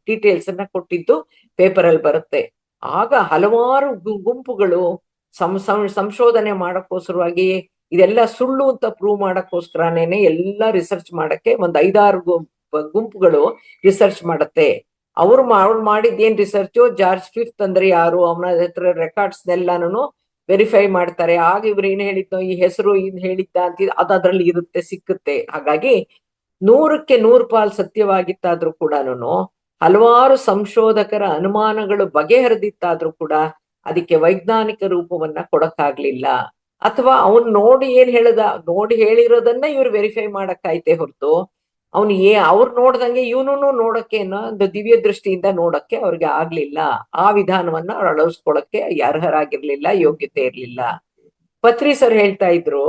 ಡೀಟೇಲ್ಸ್ ಅನ್ನ ಕೊಟ್ಟಿದ್ದು ಪೇಪರ್ ಅಲ್ಲಿ ಬರುತ್ತೆ. ಆಗ ಹಲವಾರು ಗುಂಪುಗಳು ಸಂಶೋಧನೆ ಮಾಡಕ್ಕೋಸ್ಕರವಾಗಿ ಇದೆಲ್ಲ ಸುಳ್ಳು ಅಂತ ಪ್ರೂವ್ ಮಾಡಕ್ಕೋಸ್ಕರನೇನೆ ಎಲ್ಲ ರಿಸರ್ಚ್ ಮಾಡಕ್ಕೆ 5-6 ಗುಂಪುಗಳು ರಿಸರ್ಚ್ ಮಾಡತ್ತೆ. ಅವ್ರು ಮಾಡಿದ್ದೇನ್ ರಿಸರ್ಚ್, ಜಾರ್ಜ್ ಫಿಫ್ತ್ ಅಂದ್ರೆ ಯಾರು, ಅವನ ಹತ್ರ ರೆಕಾರ್ಡ್ಸ್ ಎಲ್ಲಾನು ವೆರಿಫೈ ಮಾಡ್ತಾರೆ. ಆಗ ಇವ್ರು ಏನ್ ಹೇಳಿದ್ದು, ಈ ಹೆಸರು ಇನ್ ಹೇಳಿದ್ದ ಅಂತ ಅದ್ರಲ್ಲಿ ಇರುತ್ತೆ, ಸಿಕ್ಕುತ್ತೆ. ಹಾಗಾಗಿ 100ಕ್ಕೆ 100 ಪಾಲ್ ಸತ್ಯವಾಗಿತ್ತಾದ್ರೂ ಕೂಡ ಹಲವಾರು ಸಂಶೋಧಕರ ಅನುಮಾನಗಳು ಬಗೆಹರಿದಿತ್ತಾದ್ರೂ ಕೂಡ ಅದಕ್ಕೆ ವೈಜ್ಞಾನಿಕ ರೂಪವನ್ನ ಕೊಡಕ್ಕಾಗ್ಲಿಲ್ಲ. ಅಥವಾ ಅವನ್ ನೋಡಿ ಏನ್ ನೋಡಿ ಹೇಳಿರೋದನ್ನ ಇವ್ರು ವೆರಿಫೈ ಮಾಡಕ್ಕಾಯ್ತೆ ಹೊರತು ಅವ್ರು ನೋಡ್ದಂಗೆ ಇವನು ನೋಡಕ್ಕೆ ಒಂದು ದಿವ್ಯ ದೃಷ್ಟಿಯಿಂದ ನೋಡಕ್ಕೆ ಅವ್ರಿಗೆ ಆಗ್ಲಿಲ್ಲ. ಆ ವಿಧಾನವನ್ನ ಅವ್ರು ಅಳವಡಿಸ್ಕೊಳಕ್ಕೆ ಅರ್ಹರಾಗಿರ್ಲಿಲ್ಲ, ಯೋಗ್ಯತೆ ಇರ್ಲಿಲ್ಲ. ಪತ್ರಿಸರ್ ಹೇಳ್ತಾ ಇದ್ರು,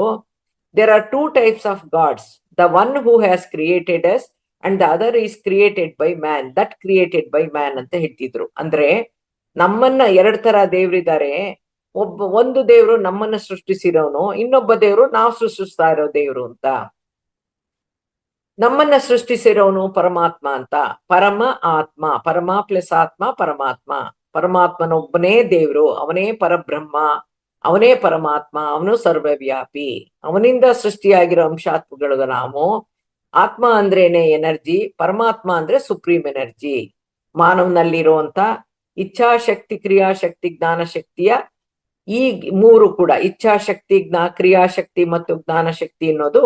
there are 2 types of gods, the one who has created us and the other is created by man, that created by man ಅಂತ ಹೇಳ್ತಿದ್ರು. ಅಂದ್ರೆ ನಮ್ಮನ್ನ 2 ತರ ದೇವ್ರಿದ್ದಾರೆ. ಒಂದು ದೇವ್ರು ನಮ್ಮನ್ನ ಸೃಷ್ಟಿಸಿರೋನು, ಇನ್ನೊಬ್ಬ ದೇವ್ರು ನಾವು ಸೃಷ್ಟಿಸ್ತಾ ಇರೋ ದೇವ್ರು ಅಂತ. ನಮ್ಮನ್ನ ಸೃಷ್ಟಿಸಿರೋನು ಪರಮಾತ್ಮ ಅಂತ. ಪರಮ ಆತ್ಮ, ಪರಮ ಪ್ಲಸ್ ಆತ್ಮ ಪರಮಾತ್ಮ. ಪರಮಾತ್ಮನೊಬ್ಬನೇ ದೇವ್ರು, ಅವನೇ ಪರಬ್ರಹ್ಮ, ಅವನೇ ಪರಮಾತ್ಮ, ಅವನು ಸರ್ವವ್ಯಾಪಿ. ಅವನಿಂದ ಸೃಷ್ಟಿಯಾಗಿರೋ ಅಂಶಾತ್ಮಗಳು ನಾವು. ಆತ್ಮ ಅಂದ್ರೇನೆ ಎನರ್ಜಿ, ಪರಮಾತ್ಮ ಅಂದ್ರೆ ಸುಪ್ರೀಂ ಎನರ್ಜಿ. ಮಾನವನಲ್ಲಿರುವಂತ ಇಚ್ಛಾಶಕ್ತಿ, ಕ್ರಿಯಾಶಕ್ತಿ, ಜ್ಞಾನಶಕ್ತಿಯ ಈ ಮೂರು ಕೂಡ, ಇಚ್ಛಾಶಕ್ತಿ, ಕ್ರಿಯಾಶಕ್ತಿ ಮತ್ತು ಜ್ಞಾನಶಕ್ತಿ ಅನ್ನೋದು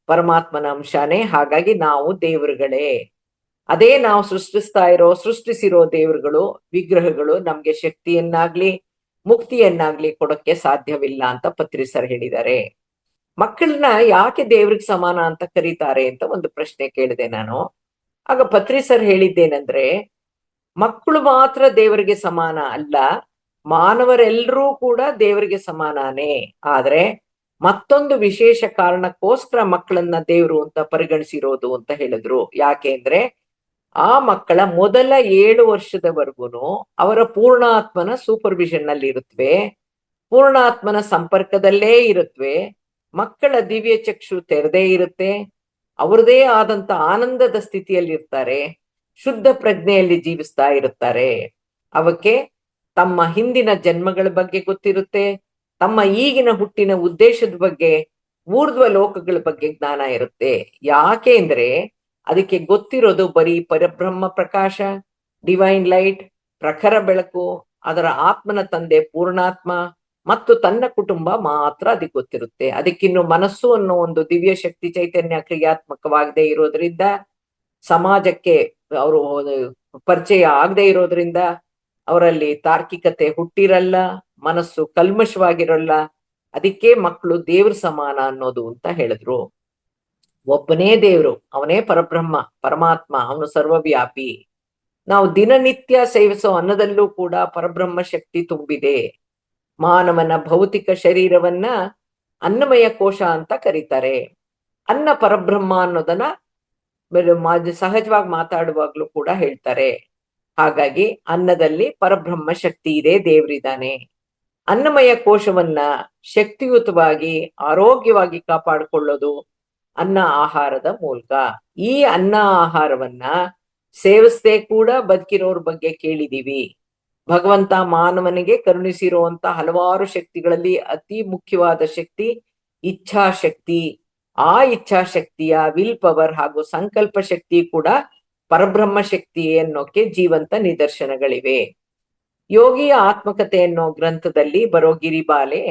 ಪರಮಾತ್ಮನ ಅಂಶನೇ. ಹಾಗಾಗಿ ನಾವು ದೇವರುಗಳೇ. ಅದೇ ನಾವು ಸೃಷ್ಟಿಸಿರೋ ದೇವರುಗಳು, ವಿಗ್ರಹಗಳು ನಮ್ಗೆ ಶಕ್ತಿಯನ್ನಾಗ್ಲಿ ಮುಕ್ತಿಯನ್ನಾಗ್ಲಿ ಕೊಡಕ್ಕೆ ಸಾಧ್ಯವಿಲ್ಲ ಅಂತ ಪತ್ರಿ ಸರ್ ಹೇಳಿದ್ದಾರೆ. ಮಕ್ಕಳನ್ನ ಯಾಕೆ ದೇವ್ರಿಗೆ ಸಮಾನ ಅಂತ ಕರೀತಾರೆ ಅಂತ ಒಂದು ಪ್ರಶ್ನೆ ಕೇಳಿದೆ ನಾನು. ಆಗ ಪತ್ರಿ ಸರ್ ಹೇಳಿದ್ದೇನೆಂದ್ರೆ, ಮಕ್ಕಳು ಮಾತ್ರ ದೇವರಿಗೆ ಸಮಾನ ಅಲ್ಲ, ಮಾನವರೆಲ್ಲರೂ ಕೂಡ ದೇವರಿಗೆ ಸಮಾನಾನೇ. ಆದ್ರೆ ಮತ್ತೊಂದು ವಿಶೇಷ ಕಾರಣಕ್ಕೋಸ್ಕರ ಮಕ್ಕಳನ್ನ ದೇವ್ರು ಅಂತ ಪರಿಗಣಿಸಿರೋದು ಅಂತ ಹೇಳಿದ್ರು. ಯಾಕೆ ಅಂದ್ರೆ ಆ ಮಕ್ಕಳ ಮೊದಲ 7 ವರ್ಷದವರೆಗೂ ಅವರ ಪೂರ್ಣಾತ್ಮನ ಸೂಪರ್ವಿಷನ್ ನಲ್ಲಿ ಇರುತ್ತವೆ, ಪೂರ್ಣಾತ್ಮನ ಸಂಪರ್ಕದಲ್ಲೇ ಇರುತ್ತವೆ. ಮಕ್ಕಳ ದಿವ್ಯ ಚಕ್ಷು ತೆರೆದೇ ಇರುತ್ತೆ, ಅವ್ರದೇ ಆದಂತ ಆನಂದದ ಸ್ಥಿತಿಯಲ್ಲಿ ಇರ್ತಾರೆ, ಶುದ್ಧ ಪ್ರಜ್ಞೆಯಲ್ಲಿ ಜೀವಿಸ್ತಾ ಇರುತ್ತಾರೆ. ಅವಕ್ಕೆ ತಮ್ಮ ಹಿಂದಿನ ಜನ್ಮಗಳ ಬಗ್ಗೆ ಗೊತ್ತಿರುತ್ತೆ, ತಮ್ಮ ಈಗಿನ ಹುಟ್ಟಿನ ಉದ್ದೇಶದ ಬಗ್ಗೆ, ಊರ್ಧ್ವ ಲೋಕಗಳ ಬಗ್ಗೆ ಜ್ಞಾನ ಇರುತ್ತೆ. ಯಾಕೆ ಅಂದ್ರೆ ಅದಕ್ಕೆ ಗೊತ್ತಿರೋದು ಬರೀ ಪರಬ್ರಹ್ಮ ಪ್ರಕಾಶ, ಡಿವೈನ್ ಲೈಟ್, ಪ್ರಖರ ಬೆಳಕು, ಅದರ ಆತ್ಮನ ತಂದೆ ಪೂರ್ಣಾತ್ಮ ಮತ್ತು ತನ್ನ ಕುಟುಂಬ ಮಾತ್ರ ಅದಕ್ಕೆ ಗೊತ್ತಿರುತ್ತೆ. ಅದಕ್ಕಿನ್ನು ಮನಸ್ಸು ಅನ್ನೋ ಒಂದು ದಿವ್ಯ ಶಕ್ತಿ ಚೈತನ್ಯ ಕ್ರಿಯಾತ್ಮಕವಾಗದೆ ಇರೋದ್ರಿಂದ, ಸಮಾಜಕ್ಕೆ ಅವರು ಪರಿಚಯ ಆಗದೆ ಇರೋದ್ರಿಂದ ಅವರಲ್ಲಿ ತಾರ್ಕಿಕತೆ ಹುಟ್ಟಿರಲ್ಲ, ಮನಸ್ಸು ಕಲ್ಮಶವಾಗಿರಲ್ಲ. ಅದಕ್ಕೆ ಮಕ್ಕಳು ದೇವ್ರ ಸಮಾನ ಅನ್ನೋದು ಅಂತ ಹೇಳಿದ್ರು. ಒಬ್ಬನೇ ದೇವ್ರು, ಅವನೇ ಪರಬ್ರಹ್ಮ, ಪರಮಾತ್ಮ, ಅವನು ಸರ್ವವ್ಯಾಪಿ. ನಾವು ದಿನನಿತ್ಯ ಸೇವಿಸೋ ಅನ್ನದಲ್ಲೂ ಕೂಡ ಪರಬ್ರಹ್ಮ ಶಕ್ತಿ ತುಂಬಿದೆ. ಮಾನವನ ಭೌತಿಕ ಶರೀರವನ್ನ ಅನ್ನಮಯ ಕೋಶ ಅಂತ ಕರೀತಾರೆ. ಅನ್ನ ಪರಬ್ರಹ್ಮ ಅನ್ನೋದನ್ನ ಸಹಜವಾಗಿ ಮಾತಾಡುವಾಗ್ಲೂ ಕೂಡ ಹೇಳ್ತಾರೆ. ಹಾಗಾಗಿ ಅನ್ನದಲ್ಲಿ ಪರಬ್ರಹ್ಮ ಶಕ್ತಿ ಇದೆ, ದೇವ್ರಿದ್ದಾನೆ. ಅನ್ನಮಯ ಕೋಶವನ್ನ ಶಕ್ತಿಯುತವಾಗಿ ಆರೋಗ್ಯವಾಗಿ ಕಾಪಾಡಿಕೊಳ್ಳೋದು ಅನ್ನ ಆಹಾರದ ಮೂಲಕ. ಈ ಅನ್ನ ಆಹಾರವನ್ನ ಸೇವಿಸದೆ ಕೂಡ ಬದುಕಿರೋರ್ ಬಗ್ಗೆ ಕೇಳಿದೀವಿ. ಭಗವಂತ ಮಾನವನಿಗೆ ಕರುಣಿಸಿರುವಂತ ಹಲವಾರು ಶಕ್ತಿಗಳಲ್ಲಿ ಅತಿ ಮುಖ್ಯವಾದ ಶಕ್ತಿ ಇಚ್ಛಾಶಕ್ತಿ. ಆ ಇಚ್ಛಾಶಕ್ತಿಯ ವಿಲ್ ಪವರ್ ಹಾಗೂ ಸಂಕಲ್ಪ ಶಕ್ತಿ ಕೂಡ ಪರಬ್ರಹ್ಮ ಶಕ್ತಿ ಅನ್ನೋಕೆ ಜೀವಂತ ನಿದರ್ಶನಗಳಿವೆ. ಯೋಗಿಯ ಆತ್ಮಕತೆ ಅನ್ನೋ ಗ್ರಂಥದಲ್ಲಿ ಬರೋ ಗಿರಿಬಾಲೆ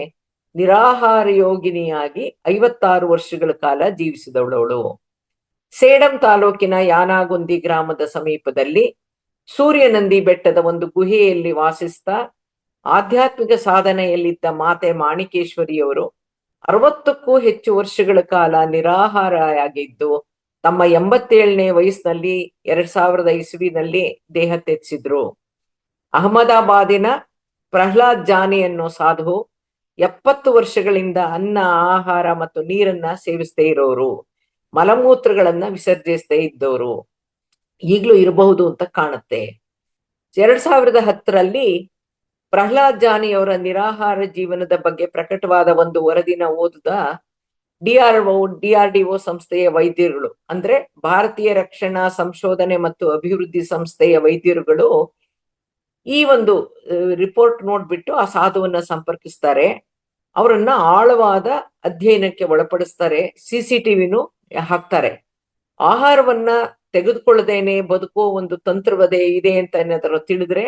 ನಿರಾಹಾರ ಯೋಗಿನಿಯಾಗಿ 56 ವರ್ಷಗಳ ಕಾಲ ಜೀವಿಸಿದವಳವಳು. ಸೇಡಂ ತಾಲೂಕಿನ ಯಾನಾಗುಂದಿ ಗ್ರಾಮದ ಸಮೀಪದಲ್ಲಿ ಸೂರ್ಯನಂದಿ ಬೆಟ್ಟದ ಒಂದು ಗುಹೆಯಲ್ಲಿ ವಾಸಿಸ್ತಾ ಆಧ್ಯಾತ್ಮಿಕ ಸಾಧನೆಯಲ್ಲಿದ್ದ ಮಾತೆ ಮಾಣಿಕೇಶ್ವರಿಯವರು 60ಕ್ಕೂ ಹೆಚ್ಚು ವರ್ಷಗಳ ಕಾಲ ನಿರಾಹಾರಿಯಾಗಿದ್ದು ತಮ್ಮ 87ನೇ ವಯಸ್ಸಿನಲ್ಲಿ 2000 ಇಸ್ವಿನಲ್ಲಿ ದೇಹ ತ್ಯಜಿಸಿದ್ರು. ಅಹಮದಾಬಾದಿನ ಪ್ರಹ್ಲಾದ್ ಜಾನಿ ಅನ್ನೋ ಸಾಧು 70 ವರ್ಷಗಳಿಂದ ಅನ್ನ, ಆಹಾರ ಮತ್ತು ನೀರನ್ನ ಸೇವಿಸದೇ ಇರೋರು, ಮಲಮೂತ್ರಗಳನ್ನ ವಿಸರ್ಜಿಸದೇ ಇದ್ದವರು. ಈಗ್ಲೂ ಇರಬಹುದು ಅಂತ ಕಾಣುತ್ತೆ. 2010ರಲ್ಲಿ ಪ್ರಹ್ಲಾದ್ ಜಾನಿಯವರ ನಿರಾಹಾರ ಜೀವನದ ಬಗ್ಗೆ ಪ್ರಕಟವಾದ ಒಂದು ವರದಿನ ಓದಿದ ಡಿಆರ್ಡಿಒ ಸಂಸ್ಥೆಯ ವೈದ್ಯರುಗಳು, ಅಂದ್ರೆ ಭಾರತೀಯ ರಕ್ಷಣಾ ಸಂಶೋಧನೆ ಮತ್ತು ಅಭಿವೃದ್ಧಿ ಸಂಸ್ಥೆಯ ವೈದ್ಯರುಗಳು ಈ ಒಂದು ರಿಪೋರ್ಟ್ ನೋಡ್ಬಿಟ್ಟು ಆ ಸಾಧುವನ್ನ ಸಂಪರ್ಕಿಸ್ತಾರೆ. ಅವರನ್ನ ಆಳವಾದ ಅಧ್ಯಯನಕ್ಕೆ ಒಳಪಡಿಸ್ತಾರೆ, ಸಿಸಿಟಿವಿನೂ ಹಾಕ್ತಾರೆ. ಆಹಾರವನ್ನ ತೆಗೆದುಕೊಳ್ಳದೇನೆ ಬದುಕೋ ಒಂದು ತಂತ್ರವದೇ ಇದೆ ಅಂತ ಏನಾದರೂ ತಿಳಿದ್ರೆ,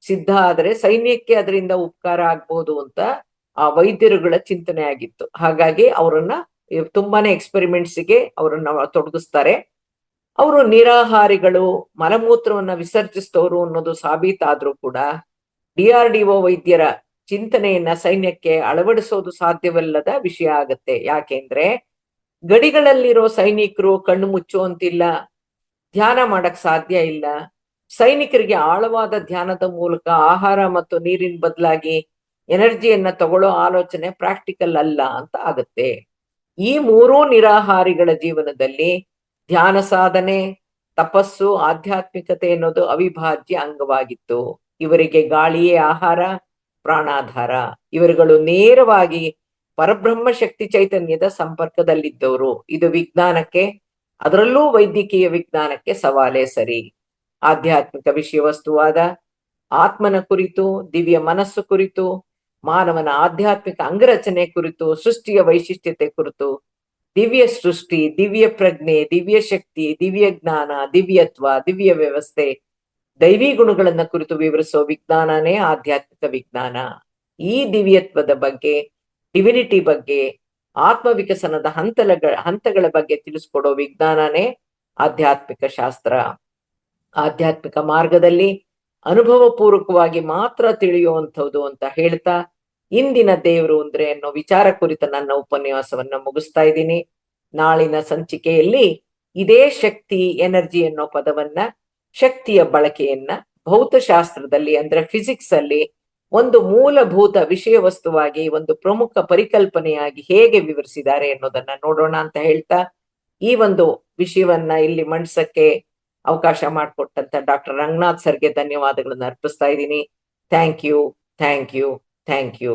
ಸಿದ್ಧ ಆದರೆ ಸೈನ್ಯಕ್ಕೆ ಅದರಿಂದ ಉಪಕಾರ ಆಗ್ಬಹುದು ಅಂತ ಆ ವೈದ್ಯರುಗಳ ಚಿಂತನೆ ಆಗಿತ್ತು. ಹಾಗಾಗಿ ಅವರನ್ನ ತುಂಬಾನೇ ಎಕ್ಸ್ಪೆರಿಮೆಂಟ್ಸ್ಗೆ ಅವರನ್ನ ತೊಡಗಿಸ್ತಾರೆ. ಅವರು ನಿರಾಹಾರಿಗಳು, ಮಲಮೂತ್ರವನ್ನ ವಿಸರ್ಜಿಸಿದವರು ಅನ್ನೋದು ಸಾಬೀತಾದ್ರೂ ಕೂಡ ಡಿಆರ್ಡಿಒ ವೈದ್ಯರ ಚಿಂತನೆಯನ್ನ ಸೈನ್ಯಕ್ಕೆ ಅಳವಡಿಸೋದು ಸಾಧ್ಯವಲ್ಲದ ವಿಷಯ ಆಗತ್ತೆ. ಯಾಕೆಂದ್ರೆ ಗಡಿಗಳಲ್ಲಿರೋ ಸೈನಿಕರು ಕಣ್ಣು ಮುಚ್ಚುವಂತಿಲ್ಲ, ಧ್ಯಾನ ಮಾಡಕ್ ಸಾಧ್ಯ ಇಲ್ಲ. ಸೈನಿಕರಿಗೆ ಆಳವಾದ ಧ್ಯಾನದ ಮೂಲಕ ಆಹಾರ ಮತ್ತು ನೀರಿನ ಬದಲಾಗಿ ಎನರ್ಜಿಯನ್ನ ತಗೊಳ್ಳೋ ಆಲೋಚನೆ ಪ್ರಾಕ್ಟಿಕಲ್ ಅಲ್ಲ ಅಂತ ಆಗತ್ತೆ. ಈ ಮೂರೂ ನಿರಾಹಾರಿಗಳ ಜೀವನದಲ್ಲಿ ಧ್ಯಾನ ಸಾಧನೆ, ತಪಸ್ಸು, ಆಧ್ಯಾತ್ಮಿಕತೆ ಅನ್ನೋದು ಅವಿಭಾಜ್ಯ ಅಂಗವಾಗಿತ್ತು. ಇವರಿಗೆ ಗಾಳಿಯೇ ಆಹಾರ, ಪ್ರಾಣಾಧಾರ. ಇವರುಗಳು ನೇರವಾಗಿ ಪರಬ್ರಹ್ಮ ಶಕ್ತಿ ಚೈತನ್ಯದ ಸಂಪರ್ಕದಲ್ಲಿದ್ದವರು. ಇದು ವಿಜ್ಞಾನಕ್ಕೆ ಅದರಲ್ಲೂ ವೈದ್ಯಕೀಯ ವಿಜ್ಞಾನಕ್ಕೆ ಸವಾಲೇ ಸರಿ. ಆಧ್ಯಾತ್ಮಿಕ ವಿಷಯ ವಸ್ತುವಾದ ಆತ್ಮನ ಕುರಿತು, ದಿವ್ಯ ಮನಸ್ಸು ಕುರಿತು, ಮಾನವನ ಆಧ್ಯಾತ್ಮಿಕ ಅಂಗರಚನೆ ಕುರಿತು, ಸೃಷ್ಟಿಯ ವೈಶಿಷ್ಟ್ಯತೆ ಕುರಿತು, ದಿವ್ಯ ಸೃಷ್ಟಿ, ದಿವ್ಯ ಪ್ರಜ್ಞೆ, ದಿವ್ಯ ಶಕ್ತಿ, ದಿವ್ಯ ಜ್ಞಾನ, ದಿವ್ಯತ್ವ, ದಿವ್ಯ ವ್ಯವಸ್ಥೆ, ದೈವಿ ಗುಣಗಳನ್ನ ಕುರಿತು ವಿವರಿಸೋ ವಿಜ್ಞಾನನೇ ಆಧ್ಯಾತ್ಮಿಕ ವಿಜ್ಞಾನ. ಈ ದಿವ್ಯತ್ವದ ಬಗ್ಗೆ, ಡಿವಿನಿಟಿ ಬಗ್ಗೆ, ಆತ್ಮ ವಿಕಸನದ ಹಂತಗಳ ಬಗ್ಗೆ ತಿಳಿಸ್ಕೊಡೋ ವಿಜ್ಞಾನನೇ ಆಧ್ಯಾತ್ಮಿಕ ಶಾಸ್ತ್ರ. ಆಧ್ಯಾತ್ಮಿಕ ಮಾರ್ಗದಲ್ಲಿ ಅನುಭವ ಪೂರ್ವಕವಾಗಿ ಮಾತ್ರ ತಿಳಿಯುವಂಥದ್ದು ಅಂತ ಹೇಳ್ತಾ, ಇಂದಿನ ದೇವರು ಅಂದ್ರೆ ಅನ್ನೋ ವಿಚಾರ ಕುರಿತ ನನ್ನ ಉಪನ್ಯಾಸವನ್ನ ಮುಗಿಸ್ತಾ ಇದ್ದೀನಿ. ನಾಳಿನ ಸಂಚಿಕೆಯಲ್ಲಿ ಇದೇ ಶಕ್ತಿ, ಎನರ್ಜಿ ಅನ್ನೋ ಪದವನ್ನ, ಶಕ್ತಿಯ ಬಳಕೆಯನ್ನ ಭೌತಶಾಸ್ತ್ರದಲ್ಲಿ ಅಂದ್ರೆ ಫಿಸಿಕ್ಸ್ ಅಲ್ಲಿ ಒಂದು ಮೂಲಭೂತ ವಿಷಯ ವಸ್ತುವಾಗಿ, ಒಂದು ಪ್ರಮುಖ ಪರಿಕಲ್ಪನೆಯಾಗಿ ಹೇಗೆ ವಿವರಿಸಿದ್ದಾರೆ ಅನ್ನೋದನ್ನ ನೋಡೋಣ ಅಂತ ಹೇಳ್ತಾ, ಈ ಒಂದು ವಿಷಯವನ್ನ ಇಲ್ಲಿ ಮಂಡಿಸಕ್ಕೆ ಅವಕಾಶ ಮಾಡಿಕೊಟ್ಟಂತ ಡಾಕ್ಟರ್ ರಂಗನಾಥ್ ಸರ್ಗೆ ಧನ್ಯವಾದಗಳನ್ನ ಅರ್ಪಿಸ್ತಾ ಇದ್ದೀನಿ. Thank you, thank you, thank you.